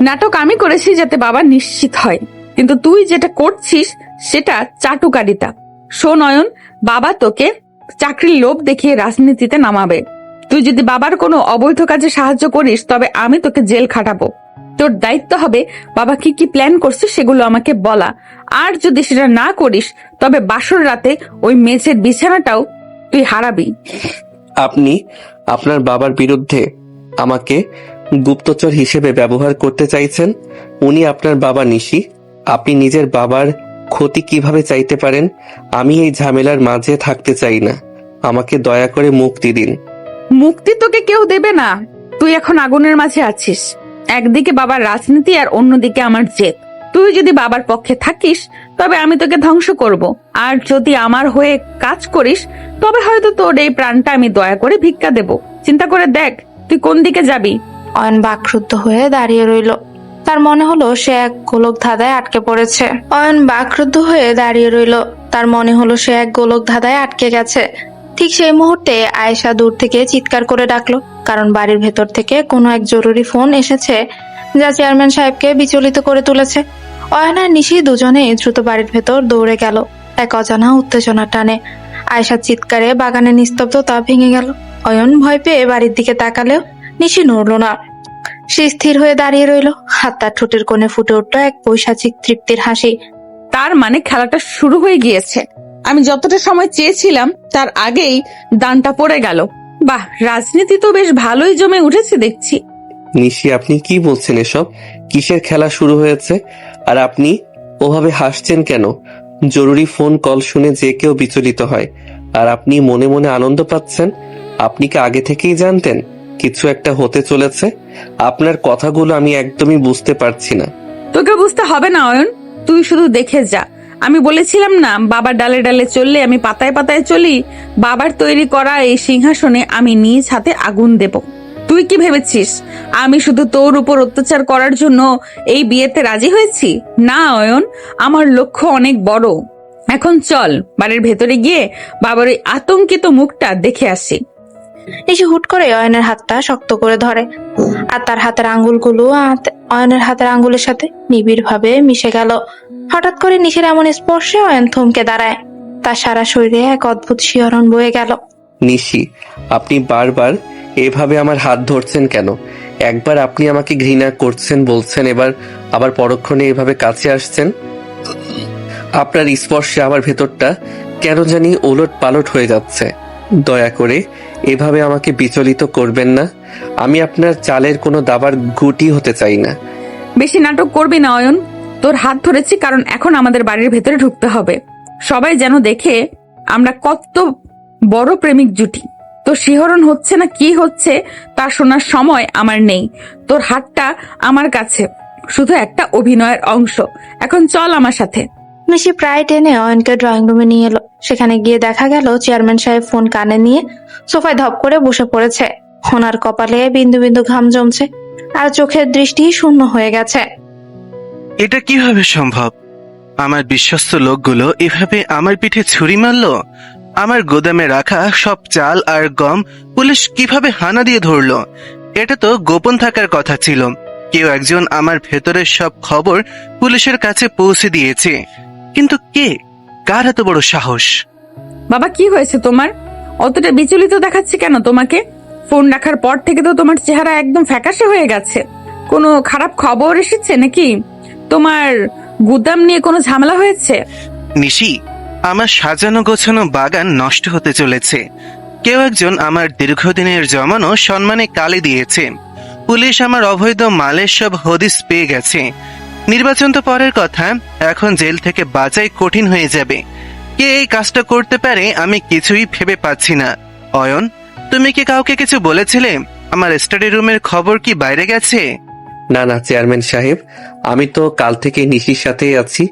নাটক আমি করেছি যাতে বাবা নিশ্চিত হয়, কিন্তু তুই যেটা করছিস সেটা চাটুকারিতা। শোন অয়ন, বাবা তোকে চাকরির লোভ দেখিয়ে রাজনীতিতে নামাবে। তুই যদি বাবার কোনো অবৈধ কাজে সাহায্য করিস তবে আমি তোকে জেল খাটাবো। তোর দায়িত্ব হবে বাবা কি কি প্ল্যান করছে সেগুলো আমাকে বলা, আর যদি সেটা না করিস তবে বাসর রাতে ওই মেঝের বিছানাটাও তুই হারাবি। আপনি আপনার বাবার বিরুদ্ধে আমাকে গুপ্তচর হিসেবে ব্যবহার করতে চাইছেন? উনি আপনার বাবা নিশি। আপনি নিজের বাবার ক্ষতি কিভাবে চাইতে পারেন? আমি এই ঝামেলার মাঝে থাকতে চাই না। আমাকে দয়া করে মুক্তি দিন। মুক্তি তোকে কেউ দেবে না। তুই এখন আগুনের মাঝে আছিস। একদিকে বাবার রাজনীতি আর অন্যদিকে আমার জেদ। তুই যদি বাবার পক্ষে থাকিস তবে আমি তোকে ধ্বংস করব, আর যদি আমার হয়ে কাজ করিস তবে হয়তো তোর এই প্রাণটা আমি দয়া করে ভিক্ষা দেব। চিন্তা করে দেখ তুই কোন দিকে যাবি। অয়ন বাকরুদ্ধ হয়ে দাঁড়িয়ে রইল। তার মনে হলো সে এক গোলক ধাঁধায় আটকে পড়েছে। অয়ন বাকরুদ্ধ হয়ে দাঁড়িয়ে রইল। তার মনে হলো সে এক গোলক ধাঁধায় আটকে গেছে। ঠিক সেই মুহূর্তে আয়েশা দূর থেকে চিৎকার করে ডাকলো, কারণ বাড়ির ভেতর থেকে কোনো এক জরুরি ফোন এসেছে যা চেয়ারম্যান সাহেবকে বিচলিত করে তুলেছে। অয়ন আর নিশি দুজনেই দ্রুত বাড়ির ভেতর দৌড়ে গেল, এক অজানা উত্তেজনার টানে। আয়েশার চিৎকারে বাগানের নিস্তব্ধতা ভেঙে গেল। অয়ন ভয় পেয়ে বাড়ির দিকে তাকালেও নিশি নড়ল না। সে স্থির হয়ে দাঁড়িয়ে রইল। হাত তার ঠোঁটের কোণে ফুটে উঠল এক পৈশাচিক তৃপ্তির হাসি। তার মানে খেলাটা শুরু হয়ে গিয়েছে। আমি যতটা সময় চেয়েছিলাম তার আগেই দানটা পড়ে গেল। বাহ, রাজনীতি তো বেশ ভালোই জমে উঠেছে দেখছি। নিশি, আপনি কি বলছেন এসব? কিসের খেলা শুরু হয়েছে? আর আপনি ওভাবে হাসছেন কেন? জরুরি ফোন কল শুনে যে কেউ বিচলিত হয়, আর আপনি মনে মনে আনন্দ পাচ্ছেন। আপনি কি আগে থেকেই জানতেন কিছু একটা হতে চলেছে? আপনার কথাগুলো আমি একদমই বুঝতে পারছি না। তোকে বুঝতে হবে না অয়ন, তুই শুধু দেখে যা। আমি বলেছিলাম না বাবার ডালে ডালে চললে আমি পাতায় পাতায় চলি। বাবার তৈরি করা এই সিংহাসনে আমি নিজ হাতে আগুন দেব। তুই কি ভেবেছিস আমি শুধু তোর উপর অত্যাচার করার জন্য এই বিয়েতে রাজি হয়েছি? না অয়ন, আমার লক্ষ্য অনেক বড়। এখন চল বাড়ির ভেতরে গিয়ে বাবার ওই আতঙ্কিত মুখটা দেখে আসি। নিশি হুট করে অয়নের হাতটা শক্ত করে ধরে, আর তার হাতের আঙ্গুলগুলো অয়নের হাতের আঙ্গুলের সাথে নিবিড় ভাবে মিশে গেল। হঠাৎ করে নিশির এমন স্পর্শে অয়ন থমকে দাঁড়ায়। তার সারা শরীরে এক অদ্ভুত শিহরণ বয়ে গেল। নিশি, আপনি বারবার এভাবে আমার হাত ধরছেন কেন? একবার আপনি আমাকে ঘৃণা করছেন বলছেন, এবার আবার পরক্ষণে এভাবে কাছে আসছেন। আপনার স্পর্শে আমার ভেতরটা কেন জানি ওলট পালট হয়ে যাচ্ছে। দয়া করে এভাবে আমাকে বিচলিত করবেন না। আমি আপনার চালের কোনো দাবার গুটি হতে চাই না। বেশি নাটক করবি না অয়ন। তোর হাত ধরেছি কারণ এখন আমাদের বাড়ির ভেতরে ঢুকতে হবে। সবাই যেন দেখে আমরা কত বড় প্রেমিক জুটি। তোর শিহরণ হচ্ছে না কি হচ্ছে তা শোনার সময় আমার নেই। তোর হাতটা আমার কাছে শুধু একটা অভিনয়ের অংশ। এখন চল আমার সাথে। নিশি প্রায় টেনে অয়নকে ড্রয়িং রুমে নিয়ে এলো। সেখানে গিয়ে দেখা গেল চেয়ারম্যান সাহেব ফোন কানে নিয়ে সোফায় ধপ করে বসে পড়েছে। ওনার কপালে বিন্দু বিন্দু ঘাম জমছে, আর চোখের দৃষ্টি শূন্য হয়ে গেছে। এটা কিভাবে সম্ভব? আমার বিশ্বস্ত লোকগুলো এভাবে আমার পিঠে ছুরি মারলো? আমার গোদামে রাখা সব চাল আর গম পুলিশ কিভাবে হানা দিয়ে ধরলো? এটা তো গোপন থাকার কথা ছিল। কেউ একজন আমার ভেতরের সব খবর পুলিশের কাছে পৌঁছে দিয়েছে, কিন্তু কে? কার এত বড় সাহস? বাবা, কি হয়েছে তোমার? অতটা বিচলিত দেখাচ্ছে কেন তোমাকে? ফোন রাখার পর থেকে তো তোমার চেহারা একদম ফ্যাকাশে হয়ে গেছে। কোনো খারাপ খবর এসেছে নাকি? তোমার গুদাম নিয়ে কোনো ঝামেলা হয়েছে? নিশি, আমার সাজানো গোছানো বাগান নষ্ট হতে চলেছে। কেউ একজন আমার দীর্ঘদিনের জমানো সম্মানে কালি দিয়েছে। পুলিশ আমার অবৈধ মালের সব হদিস পেয়ে গেছে। নির্বাচন তো পরের কথা, এখন জেল থেকে বাঁচাই কঠিন হয়ে যাবে। কে এই কাজটা করতে পারে আমি কিছুই ভেবে পাচ্ছি না। অয়ন, তুমি কি কাউকে কিছু বলেছিলে? আমার স্টাডি রুমের খবর কি বাইরে গেছে? না না চেয়ারম্যান সাহেব, আমি তো কাল থেকে নিশির সাথেই আছি।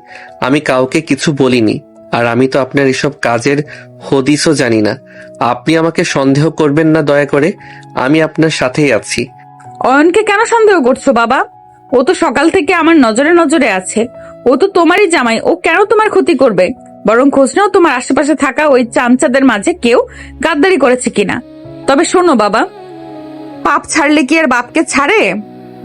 আমি কাউকে কিছু বলিনি। আর আমি তো আপনার এসব কাজের হদিসও জানি না। আপনি আমাকে সন্দেহ করবেন না দয়া করে। আমি আপনার সাথেই আছি। অয়নকে কেন সন্দেহ করছো বাবা? ও তো সকাল থেকে আমার নজরে নজরে আছে। ও তো তোমারই জামাই, ও কেন তোমার ক্ষতি করবে? বরং খোঁজ নাও তোমার আশেপাশে থাকা ওই চামচাদের মাঝে কেউ গাদ্দারি করেছে কিনা। তবে শোনো বাবা, পাপ ছাড়লে কি আর বাপকে ছাড়ে?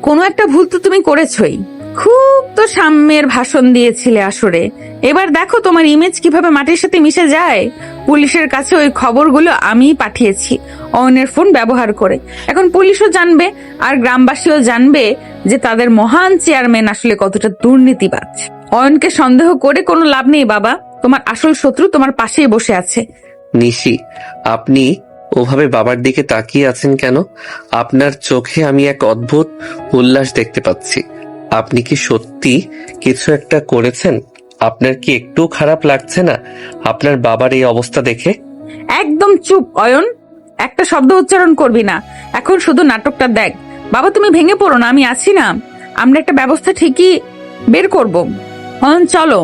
কোনো একটা ভুল তো তুমি করেছই। খুব তো সাম্যের ভাষণ দিয়েছিলে আসরে, এবার দেখো তোমার ইমেজ কিভাবে মাটির সাথে মিশে যায়। পুলিশের কাছে ওই খবরগুলো আমিই পাঠিয়েছি অয়নের ফোন ব্যবহার করে। এখন পুলিশও জানবে আর গ্রামবাসীও জানবে যে তাদের মহান চেয়ারম্যান আসলে কতটা দুর্নীতিবাজ। অয়নকে সন্দেহ করে কোনো লাভ নেই বাবা, তোমার আসল শত্রু তোমার পাশেই বসে আছে। নিশি, আপনি ওভাবে বাবার দিকে তাকিয়ে আছেন কেন? আপনার চোখে আমি এক অদ্ভুত উল্লাস দেখতে পাচ্ছি। আপনি কি সত্যি কিছু একটা করেছেন? আপনার কি একটু খারাপ লাগছে না আপনার বাবার এই অবস্থা দেখে? একদম চুপ অয়ন, একটা শব্দ উচ্চারণ করবি না। এখন শুধু নাটকটা দেখ। বাবা তুমি ভেঙে পড়ো না, আমি আছি না। আমরা একটা ব্যবস্থা ঠিকই বের করব। অয়ন চলো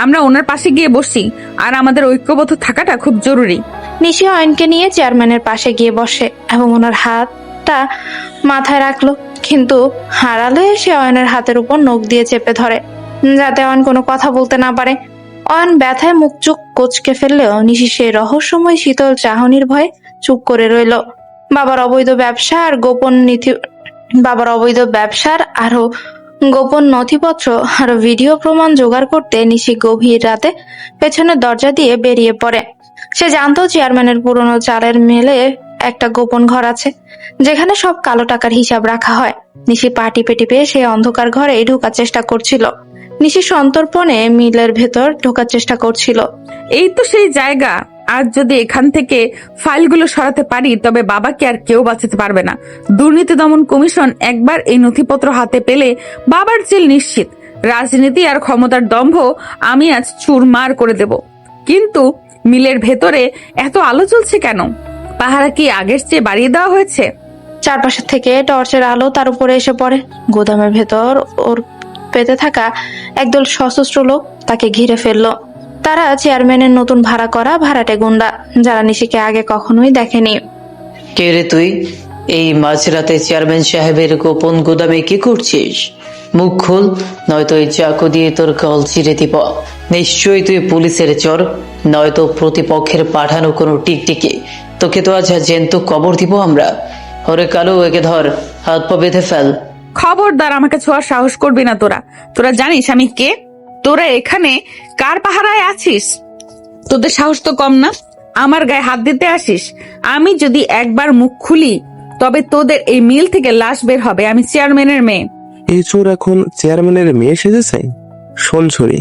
আমরা ওনার পাশে গিয়ে বসি, আর আমাদের ঐক্যবদ্ধ থাকাটা খুব জরুরি। নিশি অয়নকে নিয়ে চেয়ারম্যানের পাশে গিয়ে বসে এবং ওনার হাতটা মাথায় রাখলো, কিন্তু হারালে সে অয়নের হাতের উপর নখ দিয়ে চেপে ধরে যাতে অয়ন কোনো কথা বলতে না পারে। অয়ন ব্যথায় মুখ চোখ কোচকে ফেললেও নিশি সেই রহস্যময় শীতল চাহনির ভয়ে চুপ করে রইল। বাবার অবৈধ ব্যবসার আরো গোপন নথিপত্র আর ভিডিও প্রমাণ জোগাড় করতে নিশি গভীর রাতে পেছনের দরজা দিয়ে বেরিয়ে পড়ে। সে জানতো চেয়ারম্যানের পুরনো চালের মেলে একটা গোপন ঘর আছে যেখানে সব কালো টাকার হিসাব রাখা হয়। নিশি পা টিপে টিপে সেই অন্ধকার ঘরে ঢোকার চেষ্টা করছিল। নিশি সন্তর্পণে মিলের ভেতর ঢোকার চেষ্টা করছিল। এই তো সেই জায়গা। আজ যদি এখান থেকে ফাইলগুলো সরাতে পারি তবে বাবাকে আর কেউ বাঁচাতে পারবে না। দুর্নীতি দমন কমিশন একবার এই নথিপত্র হাতে পেলে বাবার জেল নিশ্চিত। রাজনীতি আর ক্ষমতার দম্ভ আমি আজ চুরমার করে দেব। কিন্তু মিলের ভেতরে এত আলো জ্বলছে কেন? পাহারা কি আগের চেয়ে বাড়িয়ে দেওয়া হয়েছে? চারপাশের থেকে টর্চের আলো তার উপরে এসে পড়ে। গোদামের ভেতর ওর পেতে থাকা একদল সশস্ত্র লোক তাকে ঘিরে ফেললো। তারা চেয়ারম্যানের নতুন ভাড়া করা ভাড়াটে গুন্ডা, যারা নিশিকে আগে কখনোই দেখেনি। কে রে তুই? এই মাঝরাতে চেয়ারম্যান সাহেবের গোপন গুদামে কি করছিস? মুখ খুল, নয়তো এই চাকু দিয়ে তোর কল চিরে দিব। নিশ্চয়ই তুই পুলিশের চর, নয়তো প্রতিপক্ষের পাঠানো কোনো টিকটিকি। তোকে তো আজ জ্যান্ত কবর দিব আমরা। ওরে কালু, একে ধর, হাত পা বেঁধে ফেল। খবরদার আমাকে ছোঁয়ার সাহস করবি না। তোরা জানিস আমি কে? তোরা এখানে কার পাহারায় আছিস? তোদের সাহস তো কম না, আমার গায়ে হাত দিতে আসিস। আমি যদি একবার মুখ খুলি তবে তোদের এই মিল থেকে লাশ বের হবে। আমি চেয়ারম্যানের মেয়ে। এই চোর এখন চেয়ারম্যানের মেয়ে সেজেছে? শোন ছড়ি,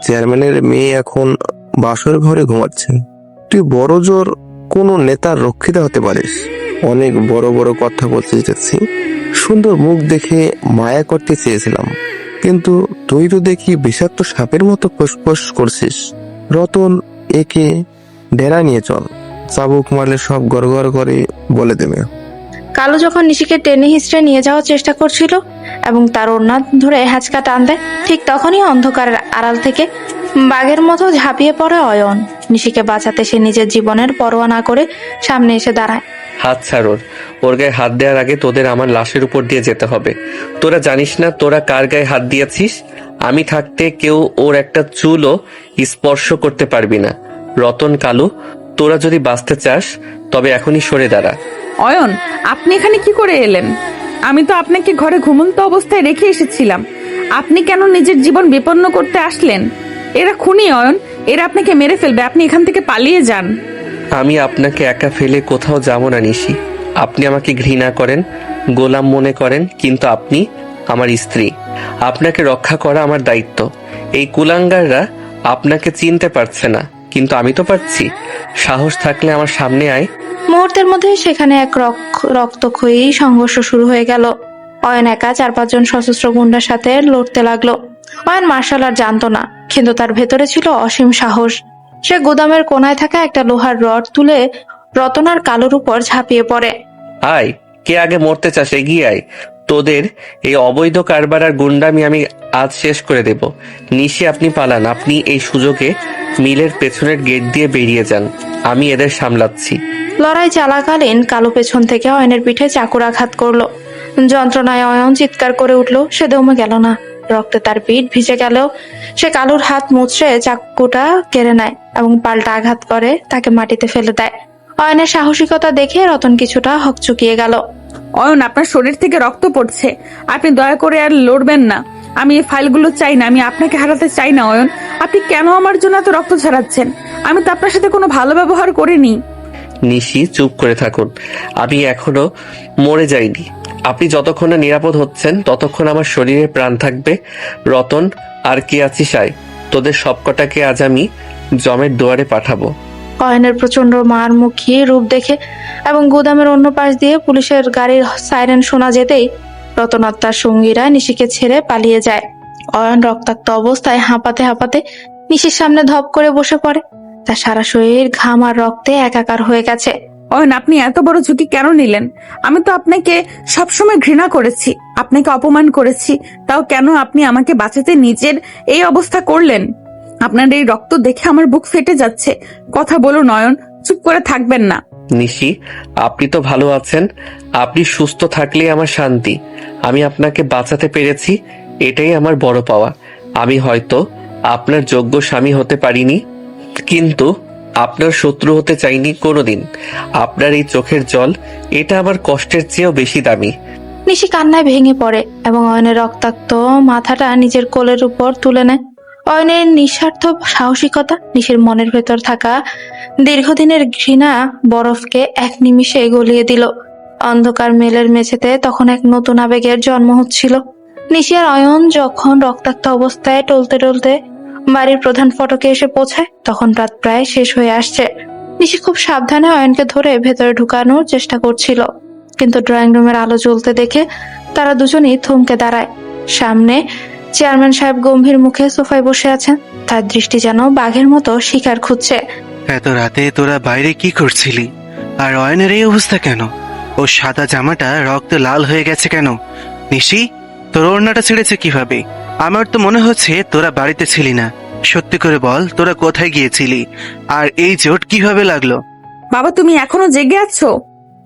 চেয়ারম্যানের মেয়ে এখন বাসর ঘরে ঘুমাচ্ছে। তুই বড় জোর কোনো নেতার রক্ষিতা হতে পারিস। অনেক বড় বড় কথা বলতে দেখছি। সুন্দর মুখ দেখে মায়া করতে চেয়েছিলাম, কিন্তু তুই তো দেখি বিষাক্ত সাপের মতো ফোসফোস করছিস। রতন, একে ডেরা নিয়ে চল, চাবুক মারলে সব গড়গড় করে বলে দেবে। কালু যখন নিশিকে টেনে হিস্ট্রে নিয়ে যাওয়ার চেষ্টা করছিল এবং তার ওড়না ধরে হ্যাঁচকা টান দেয়, ঠিক তখনই অন্ধকারের আড়াল থেকে বাঘের মতো ঝাঁপিয়ে পড়ে অয়ন। নিশিকে বাঁচাতে সে নিজের জীবনের পরোয়া না করে সামনে এসে দাঁড়ায়। হাত ছাড় ওর গায়ে হাত দেওয়ার আগে তোদের আমার লাশের উপর দিয়ে যেতে হবে। তোরা জানিস না তোরা কার গায়ে হাত দিয়েছিস? আমি থাকতে কেউ ওর একটা চুলও স্পর্শ করতে পারবি না। রতন, কালু, তোরা যদি বাঁচতে চাস তবে এখনই সরে দাঁড়া। অয়ন, আপনি এখানে কি করে এলেন? আমি তো আপনাকে ঘরে ঘুমন্ত অবস্থায় রেখে এসেছিলাম। আপনি কেন নিজের জীবন বিপন্ন করতে আসলেন? এরা খুনি অয়ন, এরা আপনাকে মেরে ফেলবে। আপনি এখান থেকে পালিয়ে যান। আমি আপনাকে একা ফেলে কোথাও যাব না নিশি। আপনি আমাকে ঘৃণা করেন, গোলাম মনে করেন, কিন্তু আপনি আমার স্ত্রী। আপনাকে রক্ষা করা আমার দায়িত্ব। এই কুলাঙ্গাররা আপনাকে চিনতে পারছে না, কিন্তু আমি তো পারছি। সাহস থাকলে আমার সামনে আয়। মুহূর্তের মধ্যে সেখানে এক রক্তক্ষয়ী সংঘর্ষ শুরু হয়ে গেল। অয়ন একা 4-5 জন সশস্ত্র গুন্ডার সাথে লড়তে লাগলো। অয়ন মার্শাল আর্ট জানতো না, কিন্তু তার ভেতরে ছিল অসীম সাহস। সে গোদামের কোনায় থাকা একটা লোহার রড তুলে রতন আর কালুর উপর ঝাঁপিয়ে পড়ে। আয়, কে আগে মরতে চাস এগিয়ে আয়। তোদের এই অবৈধ কারবার আর গুন্ডামি আমি আজ শেষ করে দেব। নিশি, আপনি পালান। আপনি এই সুযোগে মিলের পেছনের গেট দিয়ে বেরিয়ে যান। আমি এদের সামলাচ্ছি। লড়াই চলাকালীন কালু পেছন থেকে অয়নের পিঠে চাকুর আঘাত করলো। যন্ত্রণায় অয়ন চিৎকার করে উঠলো। সে দমে গেল না। রক্তে তার পিঠ ভিজে গেলেও সে কালুর হাত মুচড়ে চাকুটা কেড়ে নেয় এবং পাল্টা আঘাত করে তাকে মাটিতে ফেলে দেয়। অয়নের সাহসিকতা দেখে রতন কিছুটা হকচকিয়ে গেল। অয়ন, আপনার শরীর থেকে রক্ত পড়ছে, আপনি দয়া করে আর লড়বেন না। আমি এই ফাইলগুলো চাই না, আমি আপনাকে হারাতে চাই না। অয়ন, আপনি কেন আমার জন্য এত রক্ত ঝরাচ্ছেন? আমি তো আপনার সাথে কোনো ভালো ব্যবহার করিনি। নিশি, চুপ করে থাকুন। আমি এখনো মরে যাইনি। আপনি যতক্ষণ না নিরাপদ হচ্ছেন ততক্ষণ আমার শরীরে প্রাণ থাকবে। রতন আর কি আছিস আয়, তোদের সবকটাকে আজ আমি জমের দুয়ারে পাঠাবো। অয়নের প্রচন্ড মারমুখী রূপ দেখে এবং গুদামের অন্য পাশ দিয়ে পুলিশের গাড়ির সাইরেন শোনা যেতেই রতন আর তার সঙ্গীরা নিশিকে ছেড়ে পালিয়ে যায়। অয়ন রক্তাক্ত অবস্থায় হাঁপাতে হাঁপাতে নিশির সামনে ধপ করে বসে পড়ে। তার সারা শরীর ঘাম আর রক্তে একাকার হয়ে গেছে। অয়ন, আপনি এত বড় ঝুঁকি কেন নিলেন? আমি তো আপনাকে সবসময় ঘৃণা করেছি, আপনাকে অপমান করেছি, তাও কেন আপনি আমাকে বাঁচাতে নিজের এই অবস্থা করলেন? আপনার এই রক্ত দেখে আমার বুক ফেটে যাচ্ছে। কথা বলুন অয়ন, চুপ করে থাকবেন না। নিশি, আপনি তো ভালো আছেন। আপনি সুস্থ থাকলেই আমার শান্তি। আমি আপনাকে বাঁচাতে পেরেছি, এটাই আমার বড় পাওয়া। আমি হয়তো আপনার যোগ্য স্বামী হতে পারিনি, কিন্তু আপনার শত্রু হতে চাইনি কোনোদিন। আপনার এই চোখের জল, এটা আমার কষ্টের চেয়েও বেশি দামি। নিশি কান্নায় ভেঙে পড়ে এবং অয়নের রক্তাক্ত মাথাটা নিজের কোলের উপর তুলে নেয়। অয়নের নিঃস্বার্থ সাহসিকতা নিশির মনের ভেতর থাকা দীর্ঘদিনের ঘৃণা বরফকে এক নিমিষে গলিয়ে দিল। অন্ধকার মেলের মেঝেতে তখন এক নতুন আবেগের জন্ম হচ্ছিল। নিশি আর অয়ন যখন রক্তাক্ত অবস্থায় টলতে টলতে বাড়ির প্রধান ফটকে এসে পৌঁছায় তখন রাত প্রায় শেষ হয়ে আসছে। নিশি খুব সাবধানে অয়নকে ধরে ভেতরে ঢুকানোর চেষ্টা করছিল, কিন্তু ড্রয়িং রুমের আলো জ্বলতে দেখে তারা দুজনেই থমকে দাঁড়ায়। সামনে চেয়ারম্যান সাহেব গম্ভীর মুখে সোফায় বসে আছেন, তার দৃষ্টি যেন বাঘের মতো শিকার খুঁজছে। এত রাতে তোরা বাইরে কি করছিলি? আর অয়নের এই অবস্থা কেন? ও সাদা জামাটা রক্ত লাল হয়ে গেছে কেন? নিশি, তোর ওড়নাটা ছেড়েছে কিভাবে? আমার তো মনে হচ্ছে তোরা বাড়িতে ছিলি না। সত্যি করে বল, তোরা কোথায় গিয়েছিলি? আর এই চোট কিভাবে লাগলো? বাবা, তুমি এখনো জেগে আছো?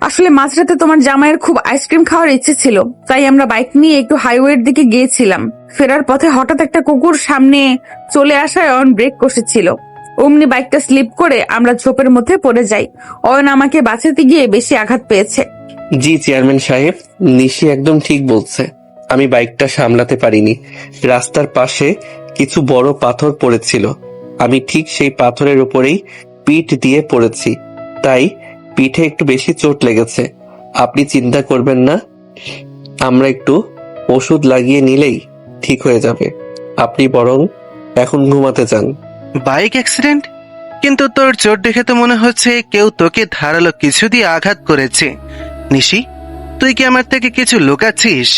আসলে মাঝরাতে তোমার জামাইয়ের খুব আইসক্রিম খাওয়ার ইচ্ছে ছিল, তাই আমরা বাইক নিয়ে একটু হাইওয়ের দিকে গিয়েছিলাম। ফেরার পথে হঠাৎ একটা কুকুর সামনে চলে আসায় অয়ন ব্রেক কষেছিল। অমনি বাইকটা স্লিপ করে আমরা ঝোপের মধ্যে পড়ে যাই। অয়ন আমাকে বাঁচাতে গিয়ে বেশি আঘাত পেয়েছে। জি চেয়ারম্যান সাহেব, নিশি একদম ঠিক বলছে। আমি বাইকটা সামলাতে পারিনি। রাস্তার পাশে কিছু বড় পাথর পড়েছিল, আমি ঠিক সেই পাথরের উপরেই পিঠ দিয়ে পড়েছি, তাই পিঠে একটু বেশি চোট লেগেছে। আপনি চিন্তা করবেন না, আমরা একটু ওষুধ লাগিয়ে নিলেই ঠিক হয়ে যাবে। আপনি বরং এখন ঘুমাতে যান। Bike accident? কিন্তু তোর চোট দেখে তো মনে হচ্ছে কেউ তোকে ধারালো কিছু দিয়ে আঘাত করেছে। নিশি, তুই কি আমার থেকে কিছু লুকাচ্ছিস?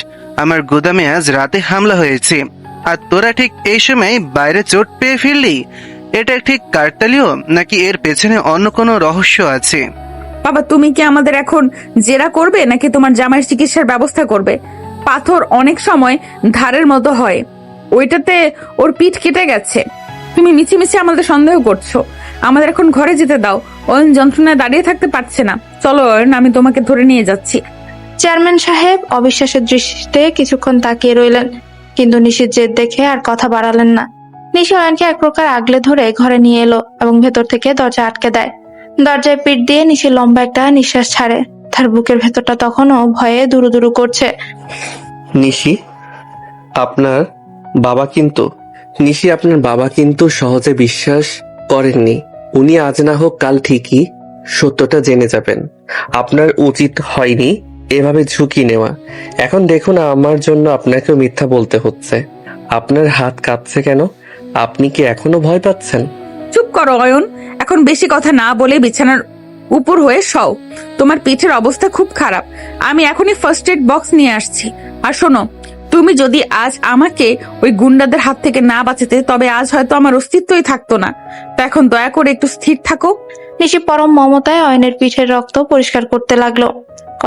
আমার গুদামে আজ রাতে হামলা হয়েছে, আর তোরা ঠিক এই সময় বাইরে চোট পেয়ে ফিরলি। এটা ঠিক কাকতালীয়, নাকি এর পেছনে অন্য কোনো রহস্য আছে? বাবা, তুমি কি আমাদের এখন জেরা করবে নাকি তোমার জামাইয়ের চিকিৎসার ব্যবস্থা করবে? পাথর অনেক সময় ধারের মতো হয়, ওইটাতে ওর পিঠ কেটে গেছে। তুমি মিছিমিছি আমাদের সন্দেহ করছো। আমাদের এখন ঘরে যেতে দাও, অয়ন যন্ত্রণায় দাঁড়িয়ে থাকতে পারছে না। চলো অয়ন, আমি তোমাকে ধরে নিয়ে যাচ্ছি। চেয়ারম্যান সাহেব অবিশ্বাসের দৃষ্টিতে কিছুক্ষণ তাকিয়ে রইলেন, কিন্তু নিশির জেদ দেখে আর কথা বাড়ালেন না। নিশি অয়নকে এক প্রকার আগলে ধরে ঘরে নিয়ে এলো এবং ভেতর থেকে দরজা আটকে দেয়। দরজায় পিঠ দিয়ে নিশি লম্বা একটা নিঃশ্বাস ছাড়ে। তার বুকের ভেতরটা তখনও ভয়ে দুরু দুরু করছে। নিশি, আপনার বাবা কিন্তু নিশি আপনার বাবা কিন্তু সহজে বিশ্বাস করেননি। উনি আজ না হোক কাল ঠিকই সত্যটা জেনে যাবেন। আপনার উচিত হয়নি এভাবে ঝুঁকি নেওয়া। এখন দেখুন, আমার জন্য আপনাকেও মিথ্যা বলতে হচ্ছে। আপনার হাত কাঁপছে কেন? আপনি কি এখনো ভয় পাচ্ছেন? চুপ করো অয়ন, এখন বেশি কথা না বলে বিছানার উপর হয়ে শও। তোমার পিঠের অবস্থা খুব খারাপ, আমি এখনই ফার্স্ট এড বক্স নিয়ে আসছি। আর শোনো, তুমি যদি আজ আমাকে ওই গুন্ডাদের হাত থেকে না বাঁচাতে, তবে আজ হয়তো আমার অস্তিত্বই থাকতো না। তো এখন দয়া করে একটু স্থির থাকো। নিশি পরম মমতায় অয়নের পিঠের রক্ত পরিষ্কার করতে লাগলো।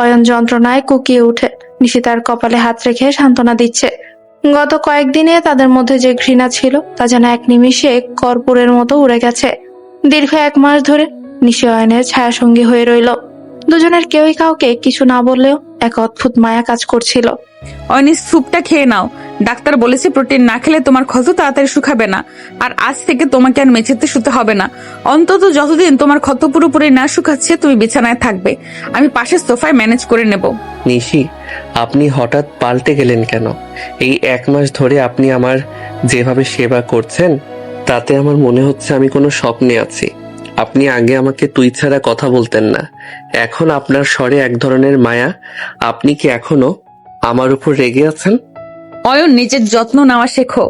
অয়ন যন্ত্রণায় কুকিয়ে উঠে। নিশি তার কপালে হাত রেখে সান্ত্বনা দিচ্ছে। গত কয়েকদিনে তাদের মধ্যে যে ঘৃণা ছিল তা যেন এক নিমিষে কর্পূরের মতো উড়ে গেছে। দীর্ঘ 1 মাস ধরে নিশি অয়নের ছায়াসঙ্গী হয়ে রইল। দুজনের কেউই কাউকে কিছু না বললেও এক অদ্ভুত মায়া কাজ করছিল। অয়নের স্যুপটা খেয়ে নাও। ডাক্তার বলেছে প্রোটিন না খেলে তোমার ক্ষত তাড়াতাড়ি শুকাবে না। আর আজ থেকে তোমাকে আর মেঝেতে শুতে হবে না। অন্তত যতদিন তোমার ক্ষত পুরোপুরি না শুকাচ্ছে তুমি বিছানায় থাকবে। আমি পাশের সোফায় ম্যানেজ করে নেব। নিশি, আপনি হঠাৎ পাল্টে গেলেন কেন? এই 1 মাস ধরে আপনি আমার যেভাবে সেবা করছেন তাতে আমার মনে হচ্ছে আমি কোনো স্বপ্নে আছি। আপনি আগে আমাকে তুই ছাড়া কথা বলতেন না, এখন আপনার স্বরে এক ধরনের মায়া। আপনি কি এখনো আমার উপর রেগে আছেন? অয়ন, নিজের যত্ন নেওয়া শেখো।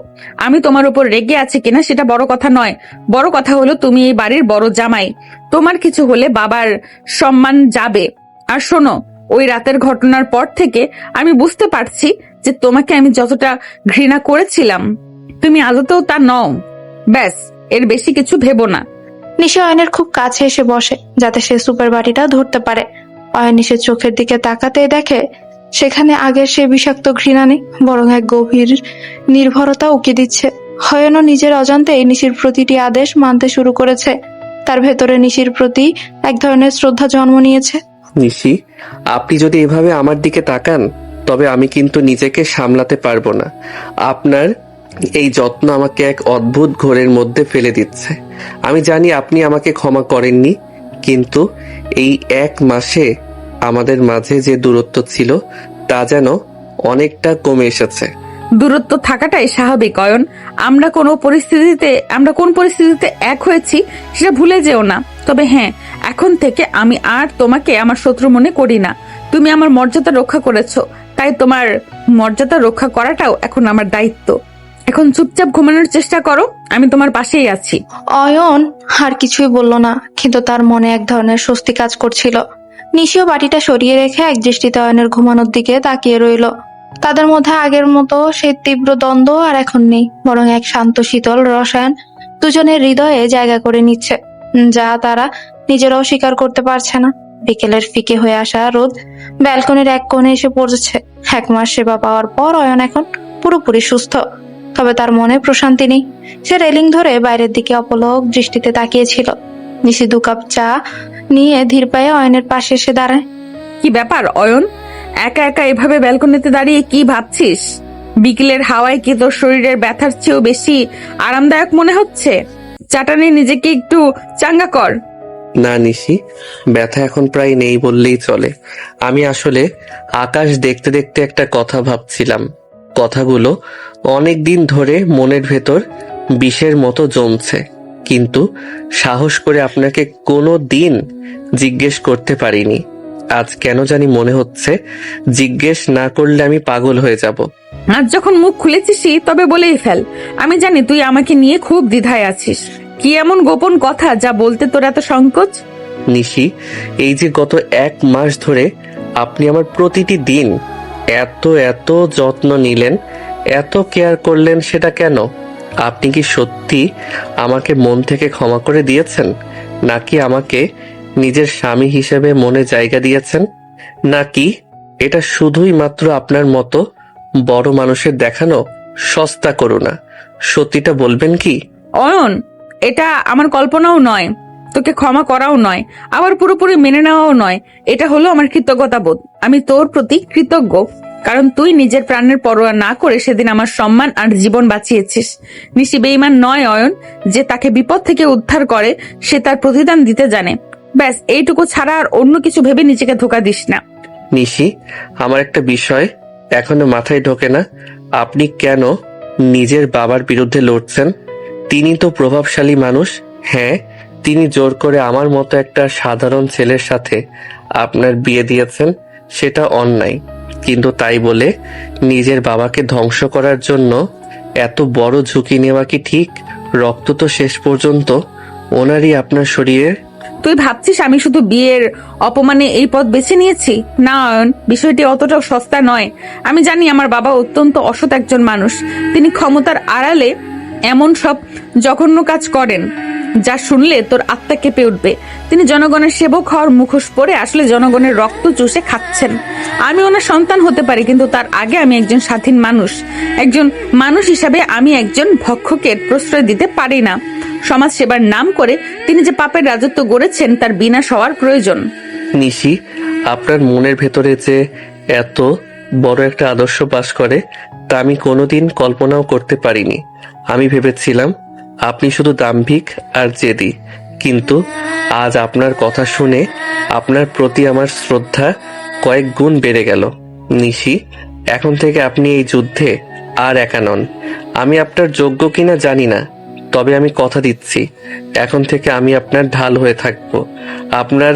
আমি তোমার উপর রেগে আছি কিনা সেটা বড় কথা নয়। বড় কথা হলো তুমি এই বাড়ির বড় জামাই। তোমার কিছু হলে বাবার সম্মান যাবে। আর শোনো, ওই রাতের ঘটনার পর থেকে আমি বুঝতে পারছি যে তোমাকে আমি যতটা ঘৃণা করেছিলাম তুমি আদতেও তা নও। ব্যাস, এর বেশি কিছু ভেবো না। নিশি অয়নের খুব কাছে এসে বসে যাতে সে সুপের বাটিটা ধরতে পারে। অয়ন নিশির চোখের দিকে তাকাতেই দেখে সেখানে আগের সে বিষাক্ত ঘৃণা নেই, বরং এক গভীর নির্ভরতা উকি দিচ্ছে। অয়নও নিজের অজান্তেই নিশির প্রতিটি আদেশ মানতে শুরু করেছে। তার ভেতরে নিশির প্রতি এক ধরনের শ্রদ্ধা জন্ম নিয়েছে। নিশি, আপনি যদি এভাবে আমার দিকে তাকান তবে আমি কিন্তু নিজেকে সামলাতে পারবো না। আপনার এই যত্ন আমাকে এক অদ্ভুত ঘোরের মধ্যে ফেলে দিচ্ছে। আমি জানি আপনি আমাকে ক্ষমা করেননি, কিন্তু এই 1 মাসে আমাদের মাঝে যে দূরত্ব ছিল তা যেন অনেকটা কমে এসেছে। দূরত্ব থাকাটাই স্বাভাবিক অয়ন। আমরা কোন পরিস্থিতিতে এক হয়েছি সেটা ভুলে যেও না। তবে হ্যাঁ, এখন থেকে আমি আর তোমাকে আমার শত্রু মনে করি না। তুমি আমার মর্যাদা রক্ষা করেছো, তাই তোমার মর্যাদা রক্ষা করাটাও এখন আমার দায়িত্ব। এখন চুপচাপ ঘুমানোর চেষ্টা করো, আমি তোমার পাশেই আছি। অয়ন আর কিছুই বলল না, কিন্তু তার মনে এক ধরনের স্বস্তি কাজ করছিল। নিশিও বাটিটা সরিয়ে রেখে এক দৃষ্টিতে অয়নের ঘুমানোর দিকে তাকিয়ে রইল। তাদের মধ্যে আগের মতো সেই তীব্র দ্বন্দ্ব আর এখন নেই, বরং এক শান্ত শীতল রসায়ন দুজনের হৃদয়ে জায়গা করে নিচ্ছে, যা তারা নিজেরাও স্বীকার করতে পারছে না। বিকেলের ফিকে হয়ে আসা রোদ ব্যালকনির এক কোণে এসে পড়েছে। 1 মাস সেবা পাওয়ার পর অয়ন এখন পুরোপুরি সুস্থ, তবে তার মনে প্রশান্তি নেই। সে রেলিং ধরে বাইরের দিকে অপলক দৃষ্টিতে তাকিয়েছিল। নিশি 2 কাপ চা নিয়ে ধীর পায়ে অয়নের পাশে এসে দাঁড়ায়। কি ব্যাপার অয়ন, একা একা এভাবে ব্যালকনিতে দাঁড়িয়ে কি ভাবছিস? বিকেলের হাওয়ায় কি তোর শরীরের ব্যথার চেয়েও বেশি আরামদায়ক মনে হচ্ছে? চাটা নিয়ে নিজেকে একটু চাঙ্গা কর। না নিশি, ব্যথা এখন প্রায় নেই বললেই চলে। আমি আসলে আকাশ দেখতে দেখতে একটা কথা ভাবছিলাম। কথাগুলো অনেক দিন ধরে মনের ভেতর বিষের মতো জমছে, কিন্তু সাহস করে আপনাকে কোনো দিন জিজ্ঞেস করতে পারিনি। আজ কেন জানি মনে হচ্ছে জিজ্ঞেস না করলে আমি পাগল হয়ে যাব। আজ যখন মুখ খুলেছিসই তবে বলেই ফেল। আমি জানি তুই আমাকে নিয়ে খুব দ্বিধায় আছিস। কি এমন গোপন কথা যা বলতে তোর এত সংকোচ? নিশি, এই যে গত 1 মাস ধরে আপনি আমার প্রতিটি দিন এত এত যত্ন নিলেন, এত কেয়ার করলেন, সেটা কেন? আপনি কি সত্যি আমাকে মন থেকে ক্ষমা করে দিয়েছেন, নাকি আমাকে নিজের স্বামী হিসেবে মনে জায়গা দিয়েছেন, নাকি এটা শুধুই মাত্র আপনার মতো বড় মানুষের দেখানো সস্তা করুণা? সত্যিটা বলবেন কি? অয়ন, এটা আমার কল্পনাও নয়, তোকে ক্ষমা করাও নয়, আবার পুরোপুরি মেনে নেওয়াও নয়। এটা হলো আমার কৃতজ্ঞতা বোধ। আমি তোর প্রতি কৃতজ্ঞ, কারণ তুই নিজের প্রাণের পরোয়া না করে সেদিন আমার সম্মান আর জীবন বাঁচিয়েছিস। নিশি বেঈমান নয় অয়ন। যে তাকে বিপদ থেকে উদ্ধার করে সে তার প্রতিদান দিতে জানে। ব্যাস, এইটুকু ছাড়া আর অন্য কিছু ভেবে নিজেকে ধোঁকা দিস না। নিশি, আমার একটা বিষয় এখনো মাথায় ঢোকে না। আপনি কেন নিজের বাবার বিরুদ্ধে লড়ছেন? তিনি তো প্রভাবশালী মানুষ। হ্যাঁ, তিনি জোর করে আমার মতো একটা সাধারণ ছেলের সাথে আপনার বিয়ে দিয়েছেন, সেটা অন্যায়। কিন্তু তাই বলে নিজের বাবাকে ধ্বংস করার জন্য এত বড় ঝুঁকি নেওয়া কি ঠিক? রক্ত তো শেষ পর্যন্ত ওনারই আপনার শরীরে। তুই ভাবছিস আমি শুধু বিয়ের অপমানে এই পথ বেছে নিয়েছি? না অয়ন, বিষয়টি অতটাও সস্তা নয়। আমি জানি আমার বাবা অত্যন্ত অসৎ একজন মানুষ। তিনি ক্ষমতার আড়ালে এমন সব জঘন্য কাজ করেন যা শুনলে তোর আত্মা কেঁপে উঠবে। তিনি জনগণের সেবক হওয়ার মুখোশ পরে আসলে জনগণের রক্ত চুষে খাচ্ছেন। আমি ওনার সন্তান হতে পারি, কিন্তু তার আগে আমি একজন স্বাধীন মানুষ। একজন মানুষ হিসাবে আমি একজন ভক্ষকে প্রশ্রয় দিতে পারি না। সমাজ সেবার নাম করে তিনি যে পাপের রাজত্ব গড়েছেন তার বিনাশ হওয়ার প্রয়োজন। নিশি, আপনার মনের ভেতরে যে এত বড় একটা আদর্শ পাশ করে তা আমি কোনোদিন কল্পনাও করতে পারিনি। আমি ভেবেছিলাম আপনি শুধু দাম্ভিক আর জেদি, কিন্তু আজ আপনার কথা শুনে আপনার প্রতি আমার শ্রদ্ধা কয়েক গুণ বেড়ে গেল। নিশি, এখন থেকে আপনি এই যুদ্ধে আর একা নন। আমি আপনার যোগ্য কিনা জানি না, তবে আমি কথা দিচ্ছি এখন থেকে আমি আপনার ঢাল হয়ে থাকব। আপনার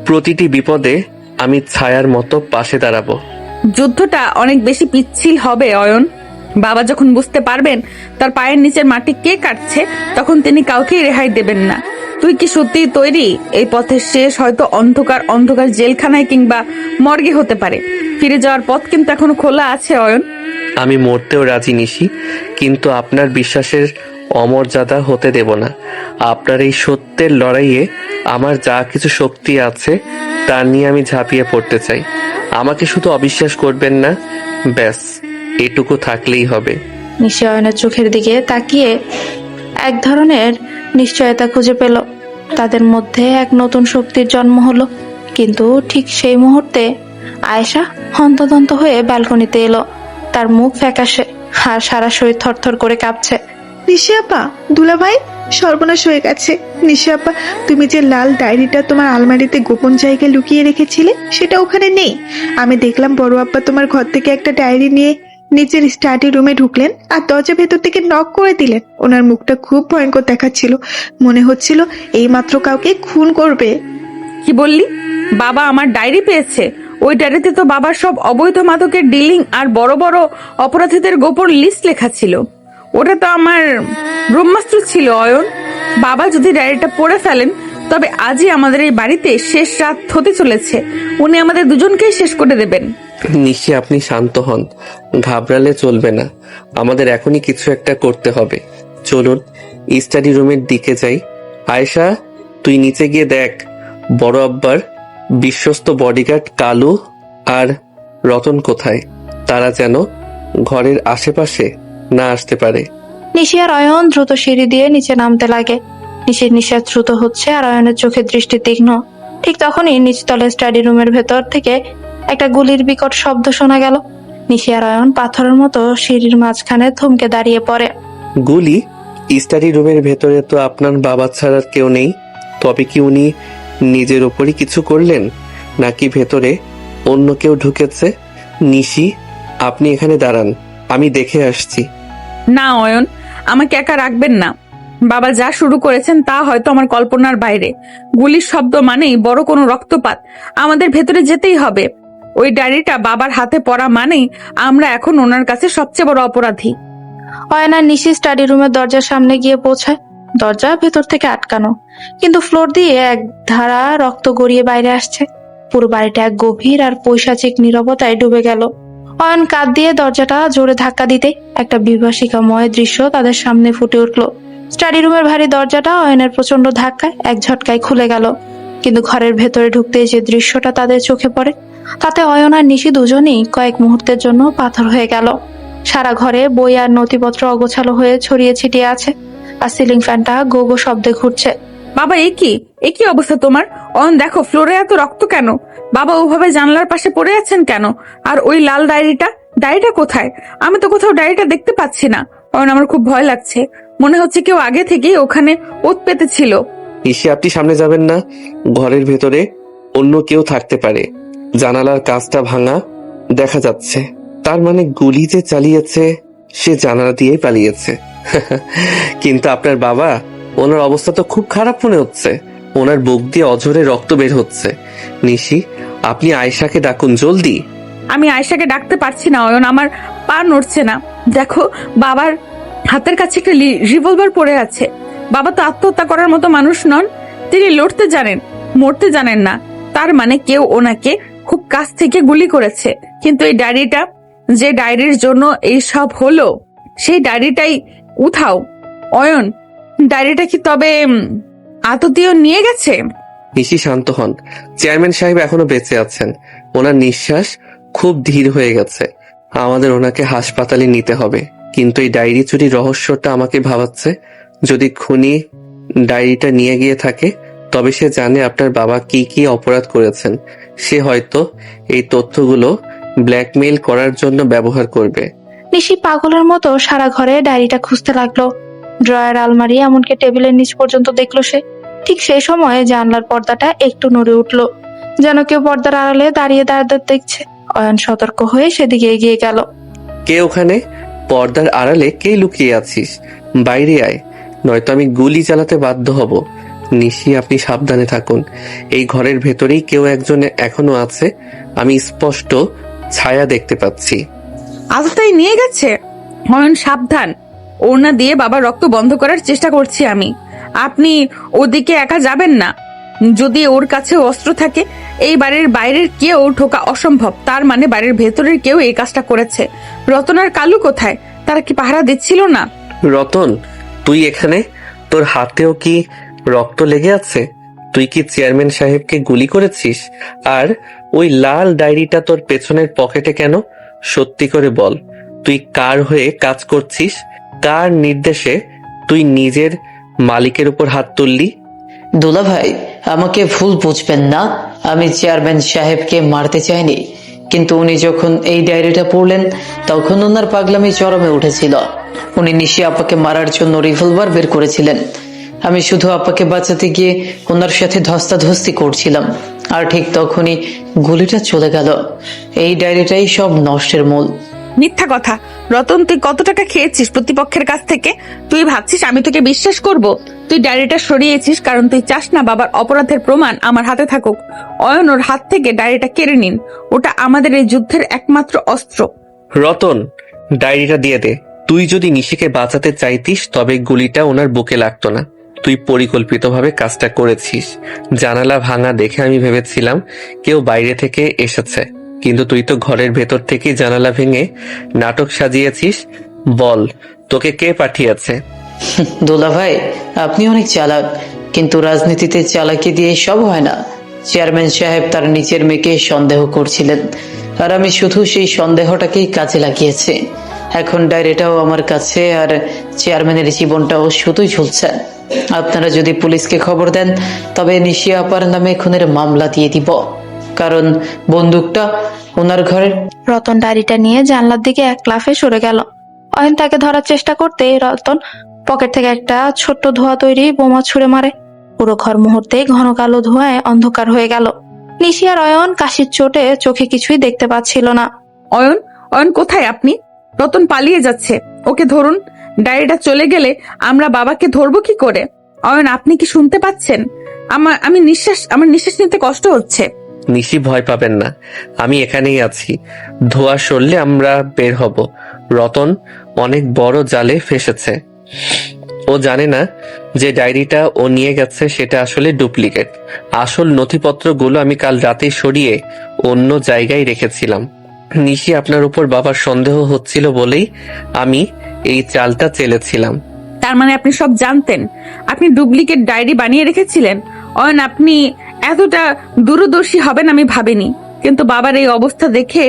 প্রতিটি বিপদে আমি ছায়ার মতো পাশে দাঁড়াবো। যুদ্ধটা অনেক বেশি পিচ্ছিল হবে অয়ন। বাবা যখন বুঝতে পারবেন তার পায়ের নিচের মাটি কে কাটছে, তখন তিনি কাউকেই রেহাই দেবেন না। তুই কি সত্যি তৈরি? এই পথের শেষ হয়তো অন্ধকার অন্ধকার জেলখানায় কিংবা মর্গে হতে পারে। ফিরে যাওয়ার পথ কিন্তু এখনো খোলা আছে অয়ন। আমি মরতেও রাজি নিশি, কিন্তু আপনার বিশ্বাসের অমর্যাদা হতে দেব না। আপনার এই সত্যের লড়াইয়ে আমার যা কিছু শক্তি আছে তা নিয়ে আমি ঝাঁপিয়ে পড়তে চাই। আমাকে শুধু অবিশ্বাস করবেন না, ব্যাস এটুকু থাকলেই হবে। নিশি অয়নের চোখের দিকে তাকিয়ে এক ধরনের নিশ্চয়তা খুঁজে পেল। তাদের মধ্যে এক নতুন শক্তির জন্ম হলো। কিন্তু ঠিক সেই মুহূর্তে আয়েশা হন্তদন্ত হয়ে ব্যালকনিতে এলো। তার মুখ ফ্যাকাশে আর সারা শরীর থরথর করে কাঁপছে। নিশি আপা, দুলাভাই, সর্বনাশ হয়ে গেছে। নিশি আপা, তুমি যে লাল ডায়েরিটা তোমার আলমারিতে গোপন জায়গায় লুকিয়ে রেখেছিলে সেটা ওখানে নেই। আমি দেখলাম বড় আব্বা তোমার ঘর থেকে একটা ডায়েরি নিয়ে নিজের স্টাডি রুমে ঢুকলেন আর দরজা ভেতর থেকে নক করে দিলেন। ওনার মুখটা খুব ভয়ঙ্কর দেখাচ্ছিল, মনে হচ্ছিল এই মাত্র কাউকে খুন করবে। কি বললি? বাবা আমার ডায়েরি পেয়েছে? ওই ডায়েরিতে তো বাবার সব অবৈধ মাদকের ডিলিং আর বড় বড় অপরাধীদের গোপন লিস্ট লেখা ছিল। ওটা তো আমার ব্রহ্মাস্ত্র ছিল অয়ন। বাবা যদি ডায়েরিটা পড়ে ফেলেন তবে আজই আমাদের এই বাড়িতে শেষ রাত হতে চলেছে। উনি আমাদের দুজনকেই শেষ করে দেবেন। নিশি, আপনি শান্ত হন, ঘাবড়ালে চলবে না। আমাদের এখনই কিছু একটা করতে হবে। চলুন স্টাডি রুমের দিকে যাই। আয়েশা, তুই নিচে গিয়ে দেখ বড় আব্বার বিশ্বস্ত বডিগার্ড কালু আর রতন কোথায়। তারা যেন ঘরের আশেপাশে না আসতে পারে। নিশি আর অয়ন দ্রুত সিঁড়ি দিয়ে নিচে নামতে লাগে। নিশির নিঃশ্বাস দ্রুত হচ্ছে আর অয়নের চোখের দৃষ্টি তীক্ষ্ণ। ঠিক তখনই নিচতলের স্টাডি রুমের ভেতর থেকে একটা গুলির বিকট শব্দ শোনা গেল। নিশি আর অয়ন পাথরের মতো সিঁড়ির মাঝখানে থমকে দাঁড়িয়ে পড়ে। গুলি? স্টাডি রুমের ভেতরে তো আপনার বাবা ছাড়া কেউ নেই। তবে কি উনি নিজের ওপরই কিছু করলেন, নাকি ভেতরে অন্য কেউ ঢুকেছে? নিশি, আপনি এখানে দাঁড়ান, আমি দেখে আসছি। না অয়ন, আমাকে একা রাখবেন না। বাবা যা শুরু করেছেন তা হয়তো আমার কল্পনার বাইরে। গুলির শব্দ মানেই বড় কোনো রক্তপাত। আমাদের ভেতরে যেতেই হবে। ওই ডায়েরিটা বাবার হাতে পড়া মানেই আমরা এখন ওনার কাছে সবচেয়ে বড় অপরাধী। অয়ন আর নিশি স্টাডি রুমের দরজার সামনে গিয়ে পৌঁছায়। দরজা ভেতর থেকে আটকানো, কিন্তু ফ্লোর দিয়ে এক ধারা রক্ত গড়িয়ে বাইরে আসছে। পুরো বাড়িটা এক গভীর আর পৈশাচিক নীরবতায় ডুবে গেল। অয়ন কাঁধ দিয়ে দরজাটা জোরে ধাক্কা দিতে একটা বিভীষিকাময় দৃশ্য তাদের সামনে ফুটে উঠলো। স্টাডি রুমের ভারী দরজাটা অয়নের প্রচন্ড ধাক্কায় এক ঝটকায় খুলে গেল। কিন্তু ঘরের ভেতরে ঢুকতে যে দৃশ্যটা তাদের চোখে পড়ে তাতে অয়ন আর নিশি দুজনেই কয়েক মুহূর্তের জন্য পাথর হয়ে গেল। সারা ঘরে বই আর নথিপত্র অগোছালো হয়ে ছড়িয়ে ছিটিয়ে আছে, আর সিলিং ফ্যানটা গো গো শব্দে ঘুরছে। বাবা, এ কি অবস্থা তোমার? অয়ন, দেখো ফ্লোরে এত রক্ত কেন? বাবা ওভাবে জানলার পাশে পড়ে আছেন কেন? আর ওই লাল ডায়েরিটা কোথায়? আমি তো কোথাও ডায়েরিটা দেখতে পাচ্ছি না। অয়ন, আমার খুব ভয় লাগছে। মনে হচ্ছে কেউ আগে থেকেই ওখানে ওত পেতে ছিল। নিশি, আপনি সামনে যাবেন না। ঘরের ভেতরে অন্য কেউ থাকতে পারে। জানালার কাঁচটা ভাঙা দেখা যাচ্ছে। তার মানে গুলি যে চালিয়েছে সে জানালা দিয়েই পালিয়েছে। কিন্তু আপনার বাবা, ওনার অবস্থা তো খুব খারাপ মনে হচ্ছে। ওনার বুক দিয়ে অঝরে রক্ত বের হচ্ছে। নিশি, আপনি আয়েশাকে ডাকুন জলদি। আমি আয়েশাকে ডাকতে পারছি না অয়ন, আমার পা নড়ছে না। দেখো, বাবার হাতের কাছে একটা রিভলভার পড়ে আছে। বাবা তো আত্মহত্যা করার মতো মানুষ নন। তিনি লড়তে জানেন, মরতে জানেন না। তার মানে কেউ ওনাকে খুব কাছ থেকে গুলি করেছে। কিন্তু এই ডায়েরিটা, যে ডায়েরির জন্য এই সব হলো, সেই ডায়েরিটাই উঠাও। অয়ন, ডায়েরিটা কি তবে আততীয় নিয়ে গেছে? নিশি, শান্ত হন। চেয়ারম্যান সাহেব এখনো বেঁচে আছেন। ওনার নিঃশ্বাস খুব ধীর হয়ে গেছে। আমাদের ওনাকে হাসপাতালে নিতে হবে। কিন্তু এই ডায়েরি চুরির রহস্যটা আমাকে ভাবাচ্ছে। যদি খুনি ডায়েরিটা নিয়ে গিয়ে থাকে তবে সে জানে আপনার বাবা কি কি অপরাধ করেছেন। সে হয়তো এই তথ্যগুলো ব্ল্যাকমেইল করার জন্য ব্যবহার করবে। নিশি পাগলের মতো সারা ঘরে ডায়েরিটা খুঁজতে লাগলো। ড্রয়ার, আলমারি, এমনকি টেবিলের নিচ পর্যন্ত দেখলো সে। ঠিক সেই সময়ে জানলার পর্দাটা একটু নড়ে উঠলো, যেন কেউ পর্দার আড়ালে দাঁড়িয়ে দেখছে। অয়ন সতর্ক হয়ে সেদিকে এগিয়ে গেল। কে ওখানে? পর্দার আড়ালে কে লুকিয়ে আছিস? বাইরে আয়, নয়তো আমি গুলি চালাতে বাধ্য হব। নিশি, আপনি সাবধানে থাকুন। এই ঘরের ভেতরেই কেউ একজন এখনো আছে। আমি স্পষ্ট ছায়া দেখতে পাচ্ছি। আজ তাই নিয়ে গেছে। অয়ন সাবধান, ওড়না দিয়ে বাবার রক্ত বন্ধ করার চেষ্টা করছি আমি। আপনি ওদিকে একা যাবেন না। যদি ওর কাছে অস্ত্র থাকে, এই বাড়ির বাইরের কেউ ঢোকা অসম্ভব। তার মানে বাড়ির ভেতরের কেউ এই কাজটা করেছে। রতন আর কালু কোথায়? তারা কি পাহারা দিচ্ছিল না? রতন, তুই এখানে? তোর হাতেও কি রক্ত লেগে আছে? তুই কি চেয়ারম্যান সাহেবকে গুলি করেছিস? আর ওই লাল ডায়েরিটা তোর পেছনের পকেটে কেন? সত্যি করে বল, তুই কার হয়ে কাজ করছিস? কার নির্দেশে তুই নিজের মালিকের উপর হাত তুললি? দুলা ভাই, আমাকে ভুল বুঝবেন না। আমি চেয়ারম্যান সাহেবকে মারতে চাইনি, কিন্তু উনি যখন এই ডায়েরিটা পড়লেন তখন ওনার পাগলামি চরমে উঠেছিল। উনি নিশি আপাকে মারার জন্য রিভলভার বের করেছিলেন। আমি শুধু আপাকে বাঁচাতে গিয়ে ওনার সাথে ধস্তাধস্তি করছিলাম, আর ঠিক তখনই গুলিটা চলে গেল। এই ডায়েরিটাই সব নষ্টের মূল। মিথ্যা কথা। রতন, তুই কত টাকা খেয়েছিস প্রতিপক্ষের কাছ থেকে? তুই ভাবছিস আমি তোকে বিশ্বাস করব? তুই ডায়েরিটা সরিয়েছিস কারণ তুই চাস না বাবার অপরাধের প্রমাণ আমার হাতে থাকুক। অয়ন, ওর হাত থেকে ডায়েরিটা কেড়ে নিন। ওটা আমাদের এই যুদ্ধের একমাত্র অস্ত্র। রতন, ডায়েরিটা দিয়ে দে। তুই যদি নিশিকে বাঁচাতে চাইতিস তবে গুলিটা ওনার বুকে লাগতো না। তুই পরিকল্পিতভাবে কাজটা করেছিস। জানালা ভাঙা দেখে আমি ভেবেছিলাম কেউ বাইরে থেকে এসেছে, কিন্তু তুই তো ঘরের ভেতর থেকে জানালা ভেঙে নাটক সাজিয়েছিস। বল, তোকে কে পাঠিয়েছে? দুলা ভাই, আপনি অনেক চালাক, কিন্তু রাজনীতিতে চালাকি দিয়ে সব হয় না। চেয়ারম্যান সাহেব তার নিচের মেয়েকে সন্দেহ করছিলেন, আর আমি শুধু সেই সন্দেহটাকেই কাজে লাগিয়েছি। এখন ডায়েরিটাও আমার কাছে, আর চেয়ারম্যানের জীবনটাও শুধুই ঝুলছে। আপনারা যদি পুলিশকে খবর দেন তবে নিশি আপার নামে খুনের মামলা দিয়ে দিব, কারণ বন্দুকটা ওনার ঘরের। রতন ডায়েরিটা নিয়ে জানলার দিকে এক লাফে সরে গেল। অয়ন তাকে ধরার চেষ্টা করতে রতন পকেট থেকে একটা ছোট্ট ধোঁয়া তৈরি বোমা ছুড়ে মারে। পুরো ঘর মুহূর্তে ঘন কালো ধোঁয়ায় অন্ধকার হয়ে গেল। নিশি আর অয়ন কাশির চোটে চোখে কিছুই দেখতে পাচ্ছিল না। অয়ন, অয়ন কোথায় আপনি? রতন পালিয়ে যাচ্ছে, ওকে ধরুন। ডায়েরিটা চলে গেলে আমরা বাবাকে ধরবো কি করে? অয়ন, আপনি কি শুনতে পাচ্ছেন? আমার নিঃশ্বাস নিতে কষ্ট হচ্ছে। নিশি, ভয় পাবেন না, আমি এখানেই আছি। ধোয়া সরলে আমরা বের হব। রতন অনেক বড় জালে ফেসেছে। ও জানে না যে ডায়েরিটা ও নিয়ে গেছে সেটা আসলে ডুপ্লিকেট। আসল নথিপত্রগুলো আমি কাল রাতে সরিয়ে অন্য জায়গায় রেখেছিলাম। নিশি, আপনার উপর বাবার সন্দেহ হচ্ছিল বলেই আমি এই চালটা চেলেছিলাম। তার মানে আপনি সব জানতেন? আপনি ডুপ্লিকেট ডায়েরি বানিয়ে রেখেছিলেন? অয়ন, আপনি এতটা দূরদর্শী হবেন আমি ভাবিনি। কিন্তু বাবার এই অবস্থা দেখে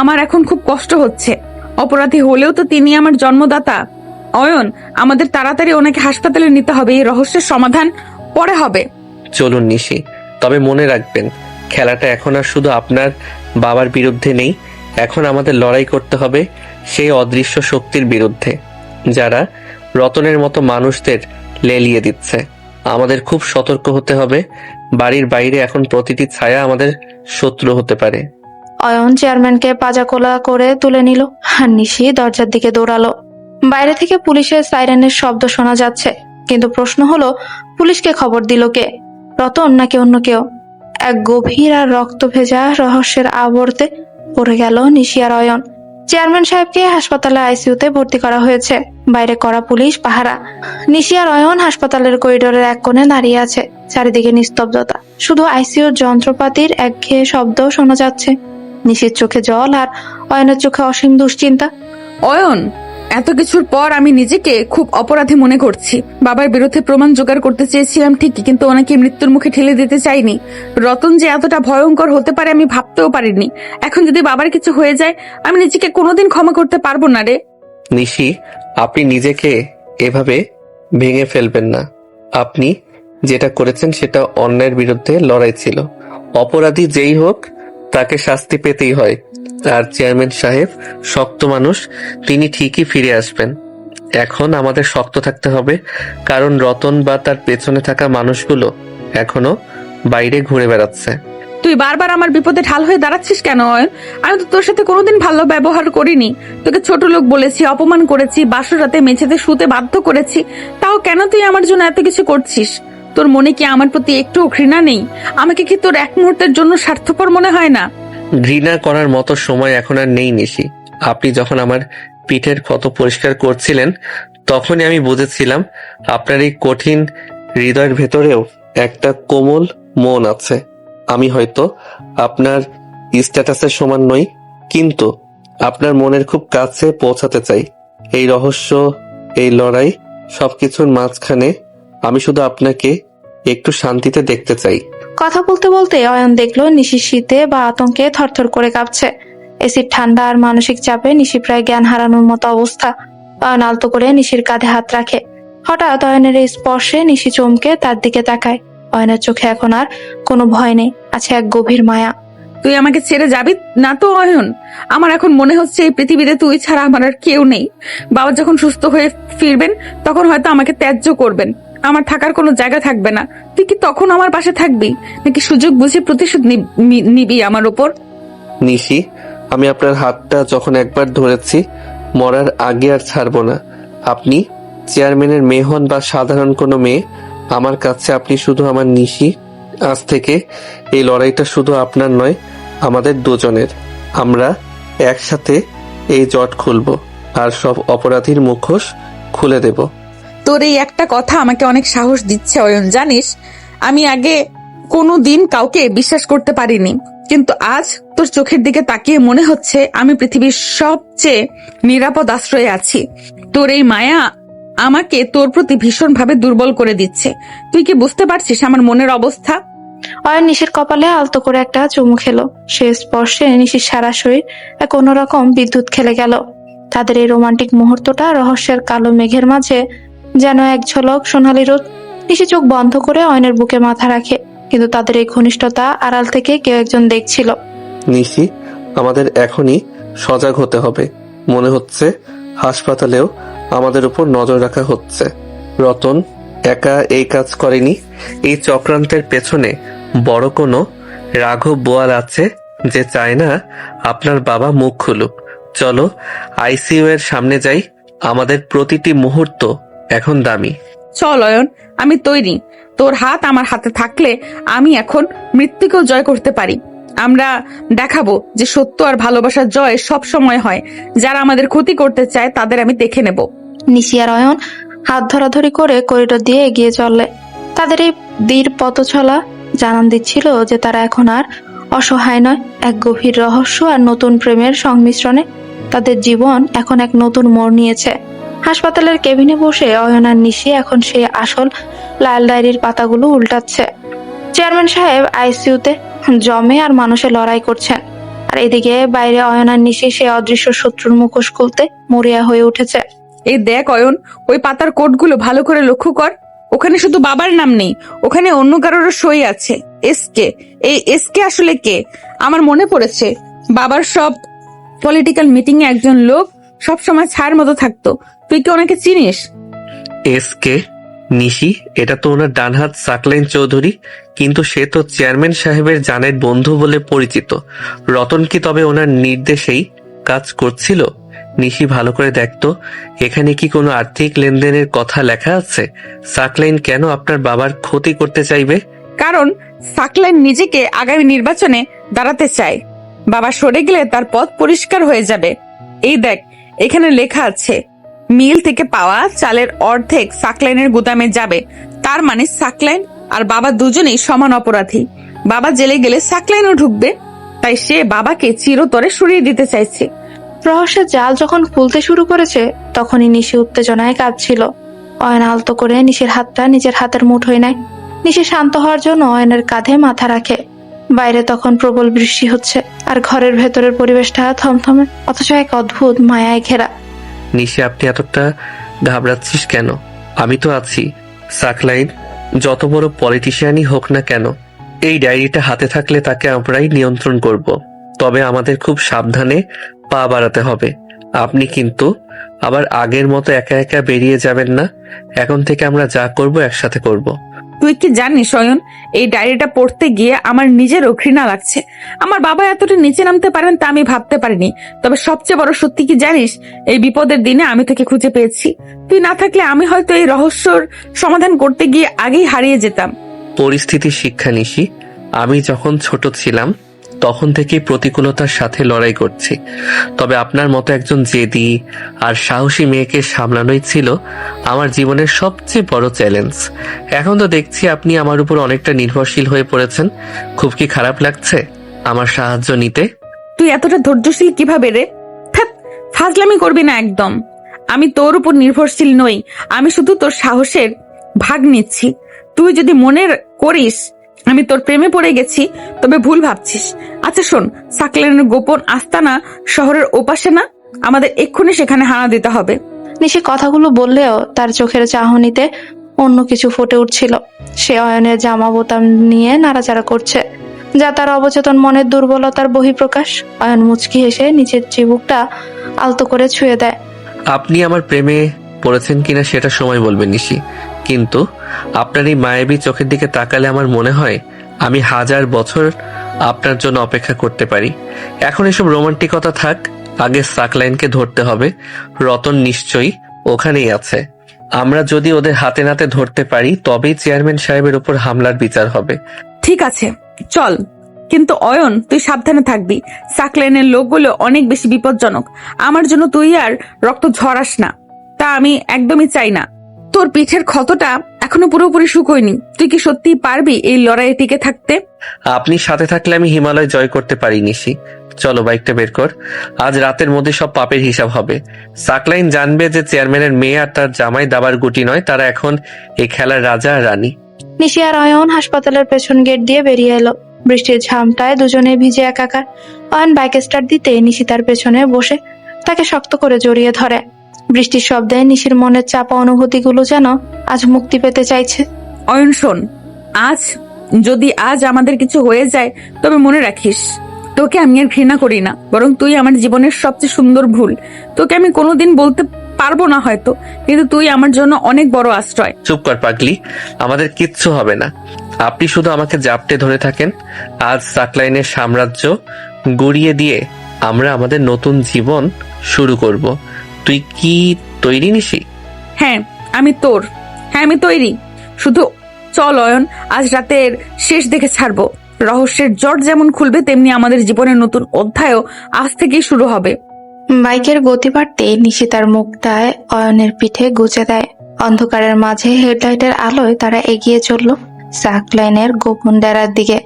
আমার এখন খুব কষ্ট হচ্ছে। অপরাধী হলেও তো তিনি আমার জন্মদাতা। অয়ন, আমাদের তাড়াতাড়ি ওনাকে হাসপাতালে নিতে হবে। এই রহস্যের সমাধান পরে হবে। চলুন নিশি, তবে মনে রাখবেন খেলাটা এখন আর শুধু আপনার বাবার বিরুদ্ধে নেই। এখন আমাদের লড়াই করতে হবে সেই অদৃশ্য শক্তির বিরুদ্ধে, যারা রতনের মতো মানুষদের লেলিয়ে দিচ্ছে। আমাদের খুব সতর্ক হতে হবে। বাড়ির বাইরে এখন প্রতিটি ছায়া আমাদের শত্রু হতে পারে। অয়ন চেয়ারম্যানকে পাজাকোলা করে তুলে নিল, আর নিশি দরজার দিকে দৌড়ালো। বাইরে থেকে পুলিশের সাইরেনের শব্দ শোনা যাচ্ছে, কিন্তু প্রশ্ন হলো পুলিশকে খবর দিল কে? রতন নাকি অন্য কেউ? এক গভীর আর রক্ত ভেজা রহস্যের আবর্তে পড়ে গেল নিশি আর অয়ন। চেয়ারম্যান সাহেবকে হাসপাতালে আইসিইউতে ভর্তি করা হয়েছে। বাইরে করা পুলিশ পাহারা। নিশি আর অয়ন হাসপাতালের করিডোরের এক কোণে দাঁড়িয়ে আছে। চারিদিকে নিস্তব্ধতা, শুধু আইসিইউর যন্ত্রপাতির একঘেয়ে শব্দ শোনা যাচ্ছে। নিশির চোখে জল আর অয়নের চোখে অসীম দুশ্চিন্তা। অয়ন, এত কিছুর পর আমি নিজেকে খুব অপরাধী মনে করছি। বাবার বিরুদ্ধে প্রমাণ জোগাড় করতে চেয়েছিলাম ঠিকই, কিন্তু ওনাকে মৃত্যুর মুখে ঠেলে দিতে চাইনি। রতন যে এতটা ভয়ঙ্কর হতে পারে আমি ভাবতেও পারিনি। এখন যদি বাবার কিছু হয়ে যায়, আমি নিজেকে কোনোদিন ক্ষমা করতে পারবো না রে। নিশি, আপনি নিজেকে এভাবে ভেঙে ফেলবেন না। আপনি যেটা করেছেন সেটা অন্যায়ের বিরুদ্ধে লড়াই ছিল। অপরাধী যেই হোক তাকে শাস্তি পেতেই হয়। আর চেয়ারম্যান সাহেব শক্ত মানুষ, তিনি ঠিকই ফিরে আসবেন। এখন আমাদের শক্ত থাকতে হবে, কারণ রতন বা তার পেছনে থাকা মানুষগুলো এখনো বাইরে ঘুরে বেড়াচ্ছে। তুই বারবার আমার বিপদে ঢাল হয়ে দাঁড়াচ্ছিস কেন অয়ন? আমি তো তোর সাথে কোনোদিন ভালো ব্যবহার করিনি। তোকে ছোট লোক বলেছি, অপমান করেছি, বাসর রাতে মেঝেতে শুতে বাধ্য করেছি, তাও কেন তুই আমার জন্য এত কিছু করছিস? তোর মনে কি আমার প্রতি একটুও ঘৃণা নেই? আমাকে কি তোর এক মুহূর্তের জন্য স্বার্থপর মনে হয় না? ঘৃণা করার মতো সময় এখন আর নেই নিশি। আপনি যখন আমার পিঠের ক্ষত পরিষ্কার করছিলেন, তখনই আমি বুঝেছিলাম আপনার এই কঠিন হৃদয়ের ভেতরেও একটা কোমল মন আছে। আমি হয়তো আপনার স্ট্যাটাসের সমান নই, কিন্তু আপনার মনের খুব কাছে পৌঁছাতে চাই। এই রহস্য, এই লড়াই, সবকিছুর মাঝখানে আমি শুধু আপনাকে একটু শান্তিতে দেখতে চাই। কথা বলতে বলতে অয়ন দেখলো নিশির শীতে বা আতঙ্কে থরথর করে কাঁপছে। এসির ঠান্ডা আর মানসিক চাপে নিশি প্রায় জ্ঞান হারানোর মতো অবস্থা। অয়ন আলতো করে নিশির কাঁধে হাত রাখে। হঠাৎ অয়নের এই স্পর্শে নিশি চমকে তার দিকে তাকায়। অয়নের চোখে এখন আর কোনো ভয় নেই, আছে এক গভীর মায়া। তুই আমাকে ছেড়ে যাবি না তো অয়ন? আমার এখন মনে হচ্ছে এই পৃথিবীতে তুই ছাড়া আমার আর কেউ নেই। বাবা যখন সুস্থ হয়ে ফিরবেন, তখন হয়তো আমাকে ত্যায্য করবেন, আমার থাকার কোনো জায়গা থাকবে না। তুই কি তখন আমার পাশে থাকবি, নাকি সুযোগ বুঝে প্রতিশোধ নিবি আমার ওপর? নিশি, আমি আপনার হাতটা যখন একবার ধরেছি, মরার আগে আর ছাড়বো না। আপনি চেয়ারম্যানের মেয়ে হন বা সাধারণ কোনো মেয়ে, আমার কাছে আপনি শুধু আমার নিশি। আজ থেকে এই লড়াইটা শুধু আপনার নয়, আমাদের দুজনের। আমরা একসাথে এই জট খুলবো আর সব অপরাধীর মুখোশ খুলে দেব। তোর এই একটা কথা আমাকে অনেক সাহস দিচ্ছে অয়ন। জানিস, আমি আগে কোনো দিন কাউকে বিশ্বাস করতে পারিনি, কিন্তু আজ তোর চোখের দিকে তাকিয়ে মনে হচ্ছে আমি পৃথিবীর সবচেয়ে নিরাপদ আশ্রয়ে আছি। তোর এই মায়া আমাকে তোর প্রতি ভীষণ ভাবে দুর্বল করে দিচ্ছে। তুই কি বুঝতে পারছিস আমার মনের অবস্থা? অয়ন নিশির কপালে আলতো করে একটা চুমু খেলো। সে স্পর্শে নিশির সারা শরীর এক অন্যরকম বিদ্যুৎ খেলে গেল। তাদের এই রোমান্টিক মুহূর্তটা রহস্যের কালো মেঘের মাঝে যেন এক ঝলক সোনালি রোদ। নিশি চোখ বন্ধ করে অয়নের বুকে মাথা রাখে, কিন্তু তাদের এই ঘনিষ্ঠতা আড়াল থেকে কেউ একজন দেখছিল। নিশি, আমাদের এখনই সজাগ হতে হবে। মনে হচ্ছে হাসপাতালেও আমাদের উপর নজর রাখা হচ্ছে। রতন একা এই কাজ করেনি। এই চক্রান্তের পেছনে বড় কোনো রাঘব বোয়াল আছে, যে চায় না আপনার বাবা মুখ খুলুক। চলো আইসিইউ এর সামনে যাই। আমাদের প্রতিটি মুহূর্ত এখন দামি। চল অয়ন, আমি তৈরি। তোর হাত আমার হাতে থাকলে আমি এখন মৃত্যুকেও জয় করতে পারি। আমরা দেখাবো যে সত্য আর ভালোবাসার জয় সব সময় হয়। যারা আমাদের ক্ষতি করতে চায় তাদের আমি দেখে নেব। নিশি আর অয়ন হাত ধরাধরি করে করিডোর দিয়ে এগিয়ে চললে। তাদের এই দীর পথচলা জানান দিচ্ছিল যে তারা এখন আর অসহায় নয়। এক গভীর রহস্য আর নতুন প্রেমের সংমিশ্রণে তাদের জীবন এখন এক নতুন মোড় নিয়েছে। হাসপাতালের কেবিনে বসে অয়ন আর নিশি এখন সেই আসল লাল ডায়েরির পাতাগুলো উল্টাচ্ছে। চেয়ারম্যান সাহেব আইসিইউতে জমে আর মানুষের লড়াই করছেন, আর এদিকে বাইরে অয়ন আর নিশি সেই অদৃশ্য শত্রুর মুখোশ খুলতে মরিয়া হয়ে উঠেছে। এই দেখ অয়ন, ওই পাতার কোডগুলো ভালো করে লক্ষ্য কর। ওখানে শুধু বাবার নাম নেই, ওখানে অন্য কারোর সই আছে। এসকে, এই এসকে আসলে কে? আমার মনে পড়েছে, বাবার সব পলিটিক্যাল মিটিং এ একজন লোক সব সময় ছায়ার মতো থাকতো। তুই কি ওনাকে চিনিস? এসকে? নিশি, এটা তো ওনার ডানহাত সাকলাইন চৌধুরী, কিন্তু সে তো চেয়ারম্যান সাহেবের জানের বন্ধু বলে পরিচিত। রতন কি তবে ওনার নির্দেশেই কাজ করছিল? নিশি, ভালো করে দেখতো, এখানে কি কোনো আর্থিক লেনদেনের কথা লেখা আছে? সাকলাইন কেন আপনার বাবার ক্ষতি করতে চাইবে? কারণ সাকলাইন নিজেকে আগামী নির্বাচনে দাঁড়াতে চায়। বাবা সরে গেলে তার পথ পরিষ্কার হয়ে যাবে। এই দেখ, এখানে লেখা আছে মিল থেকে পাওয়া চালের অর্ধেক সাকলাইনের গুদামে যাবে। তার মানে সাকলাইন আর বাবা দুজনেই সমান অপরাধী। বাবা জেলে গেলে সাকলাইনও ঢুকবে, তাই সে বাবাকে চিরতরে সরিয়ে দিতে চাইছে। রহস্যের জাল যখন খুলতে শুরু করেছে, তখনই নিশি উত্তেজনায় কাঁপছিল। অয়ন আলতো করে নিশির হাতটা নিজের হাতের মুঠোয় নেয়। নিশি শান্ত হওয়ার জন্য অয়নের কাঁধে মাথা রাখে। বাইরে তখন প্রবল বৃষ্টি হচ্ছে, আর ঘরের ভেতরের পরিবেশটা থমথমে, অথচ এক অদ্ভুত মায়ায় ঘেরা। নিশি, আপনি এতটা ঘাবড়াচ্ছিস কেন? আমি তো আছি। সাকলাইন যত বড় পলিটিশিয়ানই হোক না কেন, এই ডায়েরিটা হাতে থাকলে তাকে আমরাই নিয়ন্ত্রণ করব। তবে আমাদের খুব সাবধানে পা বাড়াতে হবে। আপনি কিন্তু আবার আগের মতো একা একা বেরিয়ে যাবেন না। এখন থেকে আমরা যা করব একসাথে করব। তুই কি জানিস অয়ন, এই ডায়েরিটা পড়তে গিয়ে আমার নিজেরও ঘৃণা লাগছে। আমার বাবা এতটা নিচে নামতে পারেন তা আমি ভাবতে পারিনি। তবে সবচেয়ে বড় সত্যি কি জানিস, এই বিপদের দিনে আমি তোকে খুঁজে পেয়েছি। তুই না থাকলে আমি হয়তো এই রহস্যর সমাধান করতে গিয়ে আগেই হারিয়ে যেতাম। পরিস্থিতির শিক্ষা নিশি। আমি যখন ছোট ছিলাম তখন থেকেই প্রতিকূলতার সাথে লড়াই করছি। তবে আপনার মতো একজন জেদি আর সাহসী মেয়েকে সামলানোই ছিল আমার জীবনের সবচেয়ে বড় চ্যালেঞ্জ। এখন তো দেখছি আপনি আমার উপর অনেকটা নির্ভরশীল হয়ে পড়েছেন। খুব কি খারাপ লাগছে আমার সাহায্য নিতে? তুই এতটা ধৈর্যশীল কিভাবে রে? ধ্যাৎ, ফাজলামি করবি না একদম। আমি তোর উপর নির্ভরশীল নই, আমি শুধু তোর সাহসের ভাগ নিচ্ছি। তুই যদি মনে করিস আমি তোর প্রেমে পড়ে গেছি তবে ভুল ভাবছিস। আচ্ছা শোন, সাকলাইনের গোপন আস্তানা শহরের ওপাশে না? আমাদের এক্ষুনি সেখানে হানা দিতে হবে। নিশি কথাগুলো বললেও তার চোখের চাহনিতে অন্য কিছু ফুটে উঠছিল। সে অয়নের জামা বোতাম নিয়ে নাড়াচাড়া করছে, যা তার অবচেতন মনের দুর্বলতার বহিঃপ্রকাশ। অয়ন মুচকি হেসে নিচের চিবুকটা আলতো করে ছুঁয়ে দেয়। আপনি আমার প্রেমে পড়েছেন কিনা সেটা সময় বলবেন নিশি, কিন্তু আপনার এই মায়াবী চোখের দিকে তাকালে আমার মনে হয় আমি 1000 বছর আপনার জন্য অপেক্ষা করতে পারি। এখন এসব রোমান্টিকতা থাক, আগে সাকলাইনকে ধরতে হবে। রতন নিশ্চয়ই ওখানেই আছে। আমরা যদি ওদের হাতে নাতে ধরতে পারি তবেই চেয়ারম্যান সাহেবের উপর হামলার বিচার হবে। ঠিক আছে, চল। কিন্তু অয়ন, তুই সাবধানে থাকবি। সাকলাইনের লোকগুলো অনেক বেশি বিপজ্জনক। আমার জন্য তুই আর রক্ত ঝরাস না, তা আমি একদমই চাই না। তোর পিঠের ক্ষতটা এখনো পুরোপুরি শুকোয়নি। তুই কি সত্যি পারবি এই লড়াইয়ে টিকে থাকতে? আপনি সাথে থাকলে আমি হিমালয় জয় করতে পারি নিশি। চলো বাইকটা বের কর, আজ রাতের মধ্যে সব পাপের হিসাব হবে। সাকলাইন জানবে যে চেয়ারম্যানের মেয়ে আর তার জামাই দাবার গুটি নয়, তারা এখন এই খেলার রাজা আর রানী। নিশি আর অয়ন হাসপাতালের পেছন গেট দিয়ে বেরিয়ে এলো। বৃষ্টির ঝামটায় দুজনে ভিজে একাকার। অয়ন বাইক স্টার্ট দিতে নিশি তার পেছনে বসে তাকে শক্ত করে জড়িয়ে ধরে। বৃষ্টির শব্দে নিশির মনের চাপা অনুভূতিগুলো যেন আজ মুক্তি পেতে চাইছে। অয়ন শোন, যদি আজ আমাদের কিছু হয়ে যায় তবে মনে রাখিস, তোকে আমি আর ঘৃণা করি না, বরং তুই আমার জীবনের সবচেয়ে সুন্দর ভুল। তোকে আমি কোনোদিন বলতে পারবো না হয়তো, কিন্তু তুই আমার জন্য অনেক বড় আশ্রয়। চুপ কর পাগলি, আমাদের কিচ্ছু হবে না। আপনি শুধু আমাকে জাপটে ধরে থাকেন। আজ সাকলাইনের সাম্রাজ্য গুড়িয়ে দিয়ে আমরা আমাদের নতুন জীবন শুরু করব। তুই কি তৈরি নিশি? হ্যাঁ আমি তৈরি। শুধু চল অয়ন, আজ রাতের শেষ দেখে ছাড়বো। রহস্যের জট যেমন খুলবে তেমনি আমাদের জীবনের নতুন অধ্যায়ও আজ থেকেই শুরু হবে। বাইকের গতি বাড়তে নিশি তার মুখটায় অয়নের পিঠে গুজে দেয়। অন্ধকারের মাঝে হেডলাইটের আলোয় তারা এগিয়ে চলল সাকলাইনের গোপন ডেরার দিকে।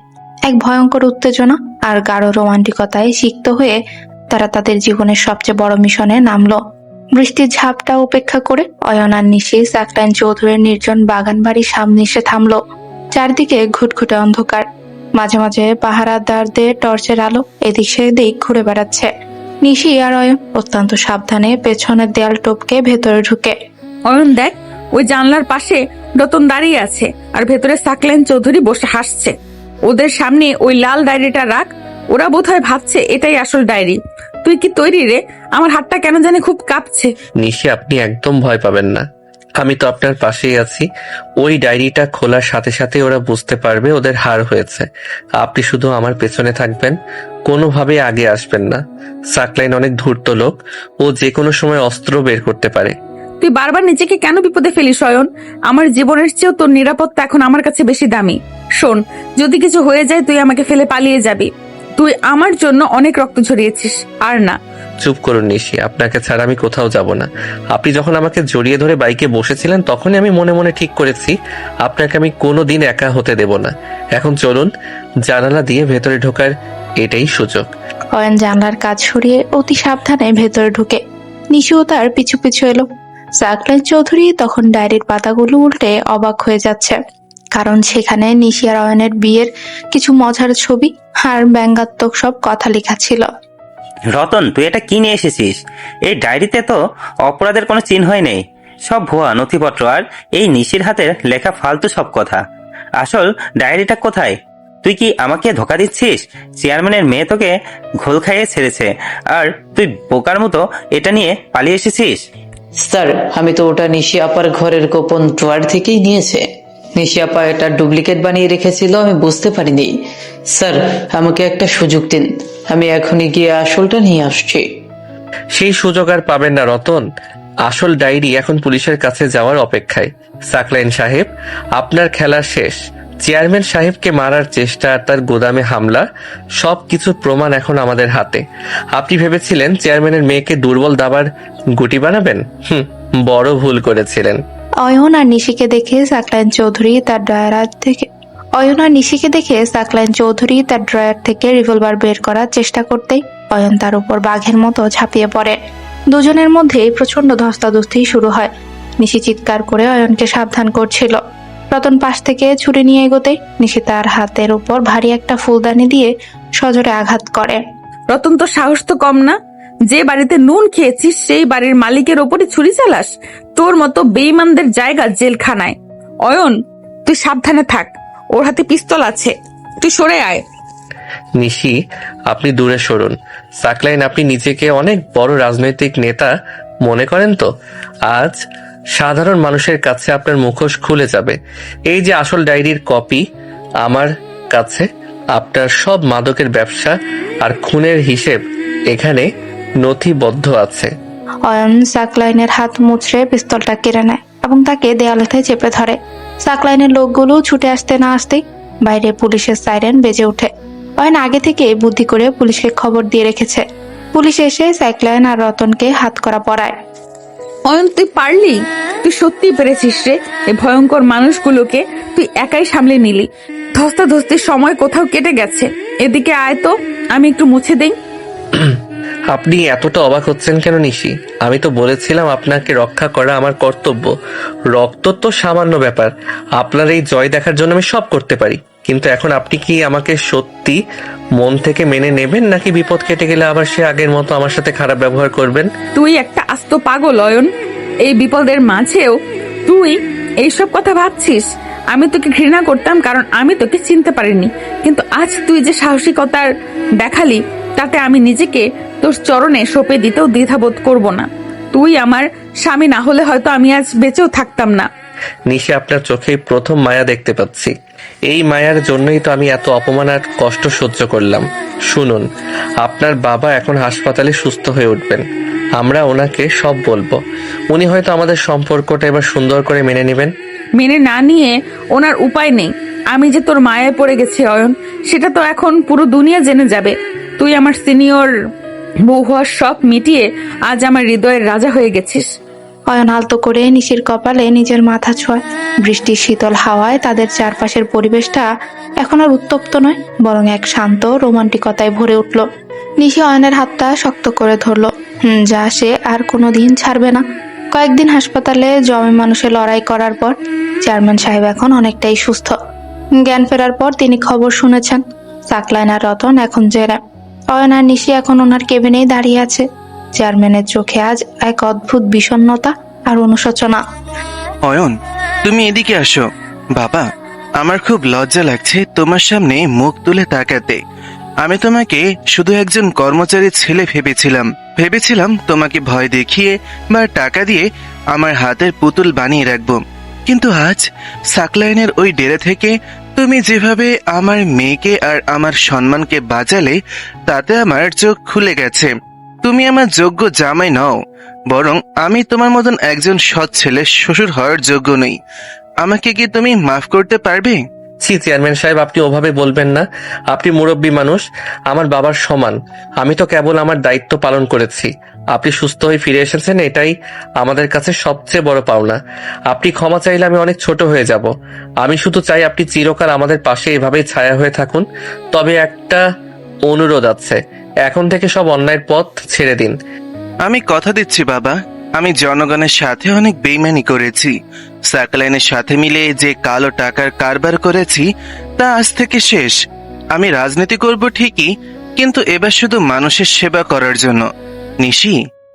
এক ভয়ঙ্কর উত্তেজনা আর গাঢ় রোমান্টিকতায় সিক্ত হয়ে তারা তাদের জীবনের সবচেয়ে বড় মিশনে নামলো। বৃষ্টির ঝাপটা উপেক্ষা করে অয়ন আর নিশি সাকলাইন চৌধুরীর নির্জন বাগান বাড়ির সামনে এসে থামলো। চারদিকে ঘুটঘুটে অন্ধকার, মাঝে মাঝে পাহারাদারদের টর্চের আলো এদিক সেদিক ঘুরে বেড়াচ্ছে। নিশি আর অয়ন অত্যন্ত সাবধানে পেছনের দেয়াল টপকে ভেতরে ঢুকে। অয়ন দেখ, ওই জানলার পাশে রতন দাঁড়িয়ে আছে আর ভেতরে সাকলাইন চৌধুরী বসে হাসছে। ওদের সামনে ওই লাল ডায়েরিটা রাখ, ওরা বোধহয় ভাবছে এটাই আসল ডায়েরি। তুই কি তৈরি রে? আমার হাতটা কেন জানি খুব কাঁপছে। নিশি, আপনি একদম ভয় পাবেন না, আমি তো আপনার পাশেই আছি। ওই ডায়েরিটা খোলার সাথে সাথে ওরা বুঝতে পারবে ওদের হার হয়েছে। আপনি শুধু আমার পেছনে থাকবেন, কোনোভাবে আগে আসবেন না। সাকলাইন অনেক ধূর্ত লোক, ও যে কোনো সময় অস্ত্র বের করতে পারে। তুই বারবার নিজেকে কেন বিপদে ফেলিস অয়ন? আমার জীবনের চেয়েও তোর নিরাপত্তা এখন আমার কাছে বেশি দামি। শোন, যদি কিছু হয়ে যায় তুই আমাকে ফেলে পালিয়ে যাবি। তুই আমার জন্য অনেক রক্ত ঝরিয়েছিস, আর না। চুপ করুন নিশি, আপনাকে ছাড়া আমি কোথাও যাব না। আপনি যখন আমাকে জড়িয়ে ধরে বাইকে বসেছিলেন তখনই আমি মনে মনে ঠিক করেছি আপনাকে আমি কোনোদিন একা হতে দেব না। এখন চলুন, জানালা দিয়ে ভেতরে ঢোকার এটাই সুযোগ। অয়ন জানলার কাজ সরিয়ে অতি সাবধানে ভেতরে ঢুকে। নিশিও তার পিছু পিছু এলো। সাকলাইন চৌধুরী তখন ডায়েরির পাতাগুলো উল্টে অবাক হয়ে যাচ্ছে, কারণ সেখানে নিশি আর অয়নের বিয়ের কিছু মজার ছবি আর ব্যঙ্গাত্মক সব কথা লেখা ছিল। রতন, তুই এটা কি নিয়ে এসেছিস? এই ডায়েরিতে তো অপরাধের কোনো চিহ্নই নেই, সব ভুয়া নথিপত্র আর এই নিশির হাতের লেখা ফালতু সব কথা। আসল ডায়েরিটা কোথায়? তুই কি আমাকে ধোকা দিচ্ছিস? চেয়ারম্যানের মেয়ে তোকে ঘোল খাইয়ে ছেড়েছে, আর তুই বোকার মতো এটা নিয়ে পালিয়ে এসেছিস। স্যার, আমি তো ওটা নিশি আপার ঘরের গোপন ড্রয়ার থেকেই নিয়েছে। নিশি আপা এটা ডুপ্লিকেট বানিয়ে রেখেছিল, আমি বুঝতে পারিনি। স্যার, আমাকে একটা সুযোগ দিন, আমি এখনই গিয়ে আসলটা নিয়ে আসছি। সেই সুযোগ আর পাবেন না রতন। আসল ডায়েরি এখন পুলিশের কাছে যাওয়ার অপেক্ষায়। সাকলাইন সাহেব, আপনার খেলা শেষ। চেয়ারম্যান সাহেবকে মারার চেষ্টা আর তার গোদামে হামলা, সবকিছু প্রমাণ এখন আমাদের হাতে। আপনি ভেবেছিলেন চেয়ারম্যানের মেয়েকে দুর্বল দাবার গুটি বানাবেন? বড় ভুল করেছিলেন। অয়ন আর নিশিকে দেখে সাকলাইন চৌধুরী তার ড্রয়ার থেকে রিভলভার বের করার চেষ্টা করতেই অয়ন তার উপর বাঘের মতো ঝাঁপিয়ে পড়ে। দুজনের মধ্যে প্রচন্ড ধস্তাধস্তি শুরু হয়। নিশি চিৎকার করে অয়নকে সাবধান করছিল। রতন পাশ থেকে ছুরি নিয়ে এগোতেই নিশি তার হাতের উপর ভারী একটা ফুলদানি দিয়ে সজোরে আঘাত করে। রতন, তো সাহস তো কম না। যে বাড়িতে নুন খেয়েছিস সেই বাড়ির মালিকের ওপরে ছুরি চালাস? তোর মতো বেঈমানদের জায়গা জেলখানায়। অয়ন, তুই সাবধানে থাক, ওর হাতে পিস্তল আছে, তুই সরে আয়। নিশি, আপনি দূরে সরুন। সাকলাইন, আপনি নিজেকে অনেক বড় রাজনৈতিক নেতা মনে করেন তো? আজ সাধারণ মানুষের কাছে আপনার মুখোশ খুলে যাবে। এই যে আসল ডায়েরির কপি আমার কাছে, আপনার সব মাদকের ব্যবসা আর খুনের হিসেব এখানে নথিবদ্ধ আছে। অয়ন সাকলাইনের হাত মুচড়ে পিস্তলটা কেড়ে নেয় এবং তাকে দেয়ালেতে চেপে ধরে। সাকলাইনের লোকগুলো ছুটে আসতে না আসতেই বাইরে পুলিশের সাইরেন বেজে ওঠে। অয়ন আগে থেকে বুদ্ধি করে পুলিশকে খবর দিয়ে রেখেছে। পুলিশ এসে সাকলাইন আর রতনকে হাতকড়া পরায়। অয়ন, তুই পারলি, তুই সত্যিই পেরেছিস রে। এই ভয়ঙ্কর মানুষগুলোকে তুই একাই সামলে নিলি। ধস্তাধস্তির সময় কোথাও কেটে গেছে। এদিকে আয় তো, আমি একটু মুছে দেই। আপনি এতটা অবাক হচ্ছেন কেন নিশি? আমি তো বলেছিলাম আপনাকে রক্ষা করা আমার কর্তব্য। রক্ত তো সামান্য ব্যাপার। আপনার এই জয় দেখার জন্য আমি সব করতে পারি, কিন্তু এখন আপনি কি আমাকে সত্যি মন থেকে মেনে নেবেন, নাকি বিপদ কেটে গেলে আবার সে আগের মতো আমার সাথে খারাপ ব্যবহার করবেন? তুই একটা আস্ত পাগল অয়ন। এই বিপদের মাঝেও তুই এইসব কথা ভাবছিস? আমি তোকে ঘৃণা করতাম কারণ আমি তোকে চিনতে পারিনি, কিন্তু আজ তুই যে সাহসিকতার দেখালি তাতে আমি নিজেকে তোর চরণে সঁপে দিতেও দ্বিধাবোধ করব না। তুই আমার স্বামী না হলে হয়তো আমি আজ বেঁচেও থাকতাম না। নিশি, আপনার চোখেই প্রথম মায়া দেখতে পাচ্ছি। এই মায়ার জন্যই তো আমি এত অপমান আর কষ্ট সহ্য করলাম। শুনুন, আপনার বাবা এখন হাসপাতালে সুস্থ হয়ে উঠবেন। আমরা ওনাকে সব বলবো। উনি হয়তো আমাদের সম্পর্কটা এবার সুন্দর করে মেনে নেবেন। মেনে না নিয়ে ওনার উপায় নেই। আমি যে তোর মায়ায় পড়ে গেছি অয়ন, সেটা তো এখন পুরো দুনিয়া জেনে যাবে। তুই আমার সিনিয়র বউ হওয়ার শখ মিটিয়ে আজ আমার হৃদয়ের রাজা হয়ে গেছিস। অয়ন আলতো করে নিশির কপালে নিজের মাথা ছোঁয়। বৃষ্টির শীতল হাওয়ায় তাদের চারপাশের পরিবেশটা এখন আর উত্তপ্ত নয়, বরং এক শান্ত রোমান্টিকতায় ভরে উঠল। নিশি অয়নের হাতটা শক্ত করে ধরলো, যা সে আর কোনোদিন ছাড়বে না। কয়েকদিন হাসপাতালে জমে মানুষের লড়াই করার পর চেয়ারম্যান সাহেব এখন অনেকটাই সুস্থ। জ্ঞান ফেরার পর তিনি খবর শুনেছেন সাকলাইন আর রতন এখন জেলে। অয়ন আর নিশি এখন ওনার কেবিনেই দাঁড়িয়ে আছে। চেয়ারম্যানের চোখে আজ এক অদ্ভুত বিষণ্ণতা আর অনুশোচনা। অয়ন, তুমি এদিকে আসো। বাবা, আমার খুব লজ্জা লাগছে তোমার সামনে মুখ তুলে তাকাতে। আমি তোমাকে শুধু একজন কর্মচারী ছেলে ভেবেছিলাম তোমাকে ভয় দেখিয়ে বা টাকা দিয়ে আমার হাতের পুতুল বানিয়ে রাখবো, কিন্তু আজ সাকলাইনের ওই ডেরা থেকে তুমি যেভাবে আমার মেয়েকে আর আমার সম্মানকে বাঁচালে, তাতে আমার চোখ খুলে গেছে। তুমি আমার যোগ্য জামাই নও, বরং আমি তোমার মতন একজন সৎ ছেলের শ্বশুর হওয়ার যোগ্য নই। আমাকে কি তুমি মাফ করতে পারবে? চেয়ারম্যান সাহেব, আপনি ওভাবে বলবেন না। আপনি মুরব্বী মানুষ, আমার বাবার সমান। আমি তো কেবল আমার দায়িত্ব পালন করেছি। আপনি সুস্থ হয়ে ফিরে এসেছেন, এটাই আমাদের কাছে সবচেয়ে বড় পাওনা। আপনি ক্ষমা চাইলে আমি অনেক ছোট হয়ে যাব। আমি শুধু চাই আপনি চিরকাল আমাদের পাশে এভাবেই ছায়া হয়ে থাকুন। তবে একটা অনুরোধ আছে, এখন থেকে সব অন্যায়ের পথ ছেড়ে দিন। আমি কথা দিচ্ছি বাবা, আমি জনগণের সাথে অনেক বেইমানি করেছি। সাকলাইনের সাথে মিলে যে কালো টাকার কারবার করেছি তা আজ থেকে শেষ। আমি রাজনীতি করব ঠিকই, কিন্তু এবার শুধু মানুষের সেবা করার জন্য। নিশি,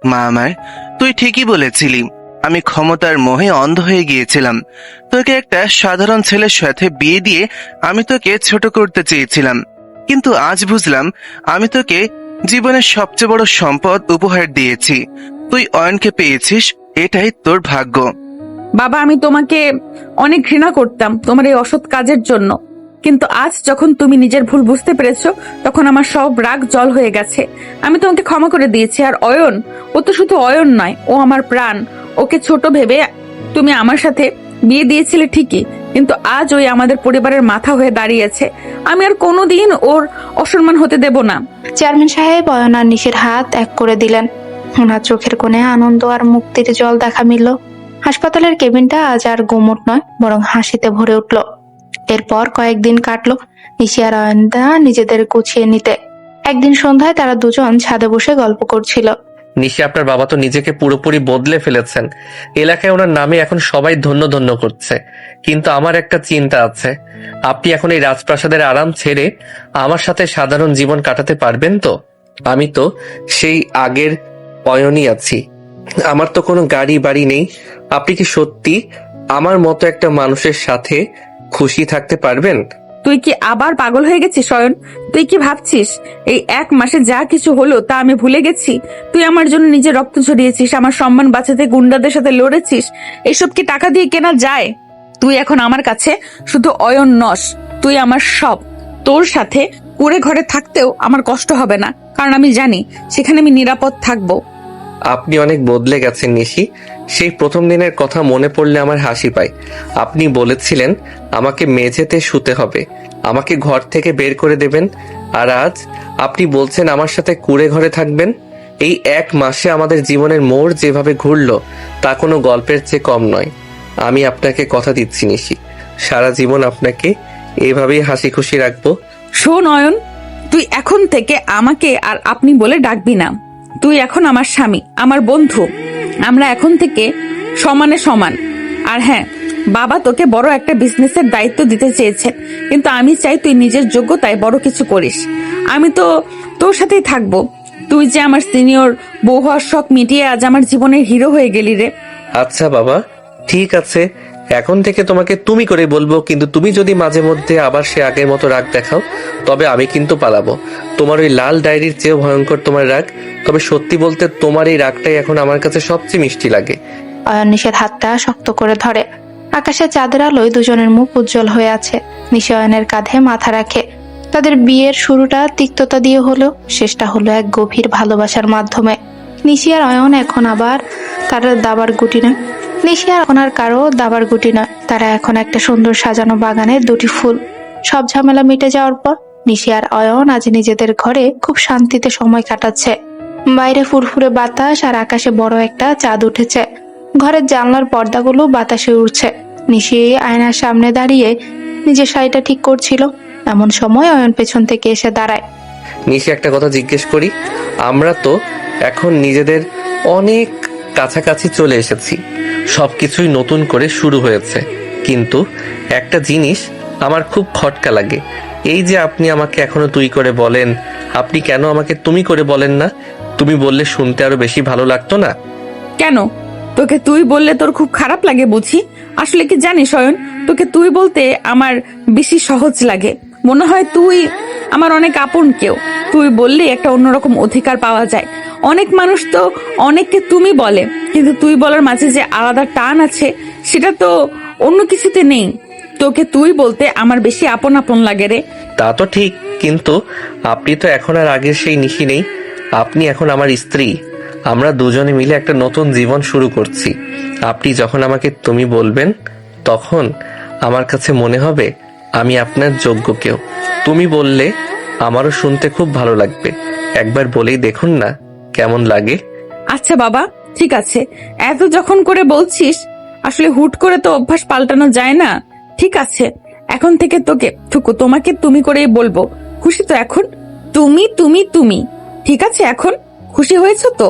মা আমার, তুই ঠিকই বলেছিলি। আমি ক্ষমতার মোহে অন্ধ হয়ে গিয়েছিলাম। তোকে একটা সাধারণ ছেলের সাথে বিয়ে দিয়ে আমি তোকে ছোট করতে চেয়েছিলাম, কিন্তু আজ বুঝলাম আমি তোকে জীবনের সবচেয়ে বড় সম্পদ উপহার দিয়েছি। তুই অয়নকে পেয়েছিস, এটাই তোর ভাগ্য। বাবা, আমি তোমাকে অনেক ঘৃণা করতাম তোমার এই অসৎ কাজের জন্য, কিন্তু আজ যখন তুমি নিজের ভুল বুঝতে পেরেছো তখন আমার সব রাগ জল হয়ে গেছে। আমি তোমাকে ক্ষমা করে দিয়েছি। আর অয়ন, ও তো শুধু অয়ন নয়, ও আমার প্রাণ। ওকে ছোট ভেবে তুমি আমার সাথে বিয়ে দিয়েছিলে ঠিকই, কিন্তু আজ ওই আমাদের পরিবারের মাথা হয়ে দাঁড়িয়েছে। আমি আর কোনোদিন ওর অসম্মান হতে দেব না। চেয়ারম্যান সাহেব অয়ন আর নিশির হাত এক করে দিলেন। ওনার চোখের কোণে আনন্দ আর মুক্তির জল দেখা মিলল। হাসপাতালের কেবিনটা আজ আর গুমট নয়, বরং হাসিতে ভরে উঠল। এরপর কয়েকদিন কাটলো নিশি আর অয়নদা নিজেদের গুছিয়ে নিতে। একদিন সন্ধ্যায় তারা দুজন ছাদে বসে গল্প করছিল। নিশি, আপনার বাবা তো নিজেকে পুরোপুরি বদলে ফেলেছেন। এলাকায় ওনার নামে এখন সবাই ধন্য ধন্য করছে, কিন্তু আমার একটা চিন্তা আছে। আপনি এখন এই রাজপ্রাসাদের আরাম ছেড়ে আমার সাথে সাধারণ জীবন কাটাতে পারবেন তো? আমি তো সেই আগের অয়নই আছি। আমার তো কোনো গাড়ি বাড়ি নেই। আপনি কি সত্যি আমার মতো একটা মানুষের সাথে খুশি থাকতে পারবেন? তুই কি আবার পাগল হয়ে গেছিস অয়ন? তুই কি ভাবছিস এই 1 মাসে যা কিছু হলো তা আমি ভুলে গেছি? তুই আমার জন্য নিজের রক্ত ঝরিয়েছিস, আমার সম্মান বাঁচাতে গুন্ডাদের সাথে লড়েছিস। এসব কি টাকা দিয়ে কেনা যায়? তুই এখন আমার কাছে শুধু অয়ন নস, তুই আমার সব। তোর সাথে কুড়ে ঘরে থাকতেও আমার কষ্ট হবে না, কারণ আমি জানি সেখানে আমি নিরাপদ থাকবো। আপনি অনেক বদলে গেছেন নিশি। সেই প্রথম দিনের কথা মনে পড়লে আমার হাসি পায়। আপনি বলেছিলেন আমাকে মেঝেতে শুতে হবে, আমাকে ঘর থেকে বের করে দেবেন, আর আজ আপনি বলছেন আমার সাথে কুড়ে ঘরে থাকবেন। এই 1 মাসে আমাদের জীবনের মোড় যেভাবে ঘুরলো তা কোনো গল্পের চেয়ে কম নয়। আমি আপনাকে কথা দিচ্ছি নিশি, সারা জীবন আপনাকে এভাবেই হাসি খুশি রাখবো। শোন অয়ন, তুই এখন থেকে আমাকে আর আপনি বলে ডাকবি না। তুই এখন আমার স্বামী, আমার বন্ধু। আমরা এখন থেকে সমানে সমান। আর হ্যাঁ, বাবা তোকে বড় একটা বিজনেসের দায়িত্ব দিতে চেয়েছেন, কিন্তু আমি চাই তুই নিজের যোগ্যতায় বড় কিছু করিস। আমি তো তোর সাথেই থাকবো। তুই যে আমার সিনিয়র বউ হওয়ার শখ মিটিয়ে আজ আমার জীবনের হিরো হয়ে গেলি রে। আচ্ছা বাবা, ঠিক আছে, এখন থেকে তোমাকে তুমি করে বলবো, কিন্তু তুমি যদি মাঝে মধ্যে আবার সে আগের মতো রাগ দেখাও তবে আমি কিন্তু পালাবো। তোমার ওই লাল ডায়েরির চেয়েও ভয়ঙ্কর তোমার রাগ। তবে সত্যি বলতে তোমার এই রাগটাই এখন আমার কাছে সবচেয়ে মিষ্টি লাগে। অয়ন নিশির হাতটা শক্ত করে ধরে। আকাশে চাঁদের আলোয় দুজনের মুখ উজ্জ্বল হয়ে আছে। নিশি অয়নের কাঁধে মাথা রাখে। তাদের বিয়ের শুরুটা তিক্ততা দিয়ে হলেও শেষটা হলো এক গভীর ভালোবাসার মাধ্যমে। নিশি আর অয়ন এখন আবার তার দাবার গুটি নয়। নিশি আর এখন আর কারো দাবার গুটি নয়। তারা এখন একটা সুন্দর সাজানো বাগানের 2টি ফুল। সব ঝামেলা মিটে যাওয়ার পর নিশি আর অয়ন আজ নিজেদের ঘরে খুব শান্তিতে সময় কাটাচ্ছে। বাইরে ফুরফুরে বাতাস আর আকাশে বড় একটা চাঁদ উঠেছে। ঘরের জানলার পর্দাগুলো বাতাসে উড়ছে। নিশি আয়নার সামনে দাঁড়িয়ে নিজের শাড়িটা ঠিক করছিল। এমন সময় অয়ন পেছন থেকে এসে দাঁড়ায়। নিশি, একটা কথা জিজ্ঞেস করি? আমরা তো এখন নিজেদের অনেক কাছাকাছি চলে এসেছি, সবকিছুই নতুন করে শুরু হয়েছে, কিন্তু একটা জিনিস আমার খুব খটকা লাগে। এই যে আপনি আমাকে এখনো তুই করে বলেন, আপনি কেন আমাকে তুমি করে বলেন না? তুমি বললে শুনতে আরো বেশি ভালো লাগতো না? কেন তোকে তুই বললে তোর খুব খারাপ লাগে বুঝি? আসলে কি জানিস অয়ন, তোকে তুই বলতে আমার বেশি সহজ লাগে। মনে হয় তুই আমার অনেক আপন কেউ। তুই বললে একটা অন্যরকম অধিকার পাওয়া যায়। অনেক মানুষ তো অনেককে তুমি বলে, কিন্তু তুই বলার মাঝে যে আলাদা টান আছে সেটা তো অন্য কিছুতে নেই। তোকে তুই বলতে আমার বেশি আপন আপন লাগে রে। তা তো ঠিক, কিন্তু আপনি তো এখন আর আগের সেই নিশি নেই। আপনি এখন আমার স্ত্রী। আমরা দুজনে মিলে একটা নতুন জীবন শুরু করছি। আপনি যখন আমাকে তুমি বলবেন তখন আমার কাছে মনে হবে আমি আপনার যোগ্য কেউ। তুমি বললে আমারও শুনতে খুব ভালো লাগবে। একবার বলেই দেখুন না কেমন লাগে। আচ্ছা বাবা, ঠিক আছে, এত যখন করে বলছিস, আসলে হুট করে তো অভ্যাস পাল্টানো যায় না। ঠিক আছে, এখন থেকে তোমাকে তুমি করেই বলবো। খুশি তো এখন? তুমি তুমি তুমি ঠিক আছে এখন? খুশি হয়েছো তো?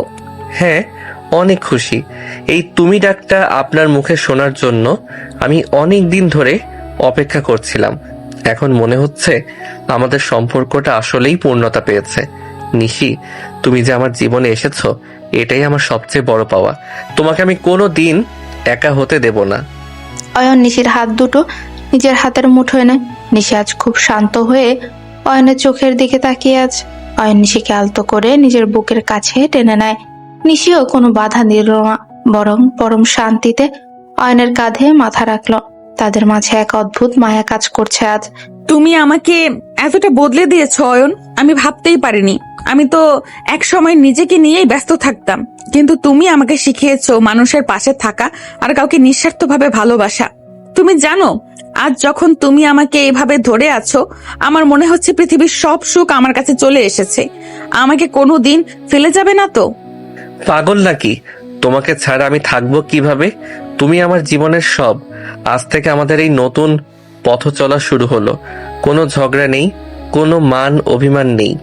হ্যাঁ, অনেক খুশি। এই তুমি ডাকটা আপনার মুখে শোনার জন্য আমি অনেক দিন ধরে অপেক্ষা করছিলাম। এখন মনে হচ্ছে আমাদের সম্পর্কটা আসলেই পূর্ণতা পেয়েছে। নিশি, তুমি যে আমার জীবনে এসেছো এটাই আমার সবচেয়ে বড় পাওয়া। তোমাকে আমি কোনো দিন একা হতে দেব না। অয়ন নিশির হাত দুটো নিজের হাতের মুঠোয় নেয়। নিশি আজ খুব শান্ত হয়ে অয়নের চোখের দিকে তাকিয়ে আছে। অয়ন নিশিকে আলতো করে নিজের বুকের কাছে টেনে নেয়। নিশিও কোনো বাধা দিল না, বরং পরম শান্তিতে অয়নের কাঁধে মাথা রাখলো। তাদের মাঝে এক অদ্ভুত মায়া কাজ করছে আজ। তুমি আমাকে এতটা বদলে দিয়েছো অয়ন, আমি ভাবতেই পারিনি। আমি তো এক সময় নিজেকে নিয়েই ব্যস্ত থাকতাম, কিন্তু তুমি আমাকে শিখিয়েছো মানুষের পাশে থাকা আর কাউকে নিঃস্বার্থভাবে ভালোবাসা। তুমি জানো, আজ যখন তুমি আমাকে এভাবে ধরে আছো, আমার মনে হচ্ছে পৃথিবীর সব সুখ আমার কাছে চলে এসেছে। আমাকে কোনোদিন ফেলে যাবে না তো? পাগল নাকি? তোমাকে ছাড়া আমি থাকবো কিভাবে? তুমি আমার জীবনের সব। আজ থেকে আমাদের এই নতুন পথ চলা শুরু হলো। কোনো ঝগড়া নেই, কোনো মান অভিমান নেই,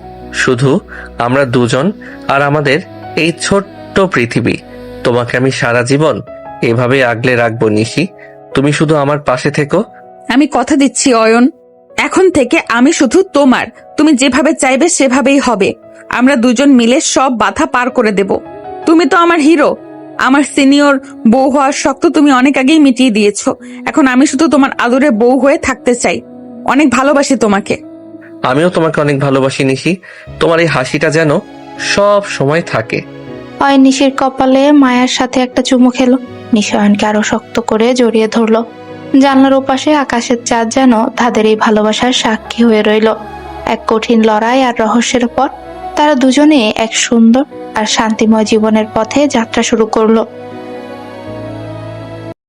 শুধু আমরা দুজন আর আমাদের এই ছোট্ট পৃথিবী। তোমাকে আমি সারা জীবন এভাবে আগলে রাখবো নিশি। তুমি শুধু আমার পাশে থেকো। আমি কথা দিচ্ছি অয়ন, এখন থেকে আমি শুধু তোমার। তুমি যেভাবে চাইবে সেভাবেই হবে। আমরা দুজন মিলে সব বাধা পার করে দেব। তুমি তো আমার হিরো। আমার সিনিয়র বউ হওয়ার শখ তো তুমি অনেক আগেই মিটিয়ে দিয়েছো। এখন আমি শুধু তোমার আদরে বউ হয়ে থাকতে চাই। অনেক ভালোবাসি তোমাকে। আমিও তোমাকে অনেক ভালোবাসি নিশি। তোমার এই হাসিটা যেন সব সময় থাকে। অয়ন নিশির কপালে মায়ার সাথে একটা চুমু খেলো। নিশি অয়নকে আরো শক্ত করে জড়িয়ে ধরলো। জানলার ওপাশে আকাশের চাঁদ যেন তাদের এই ভালোবাসার সাক্ষী হয়ে রইল। এক কঠিন লড়াই আর রহস্যের পর তারা দুজনে এক সুন্দর আর শান্তিময় জীবনের পথে যাত্রা শুরু করলো।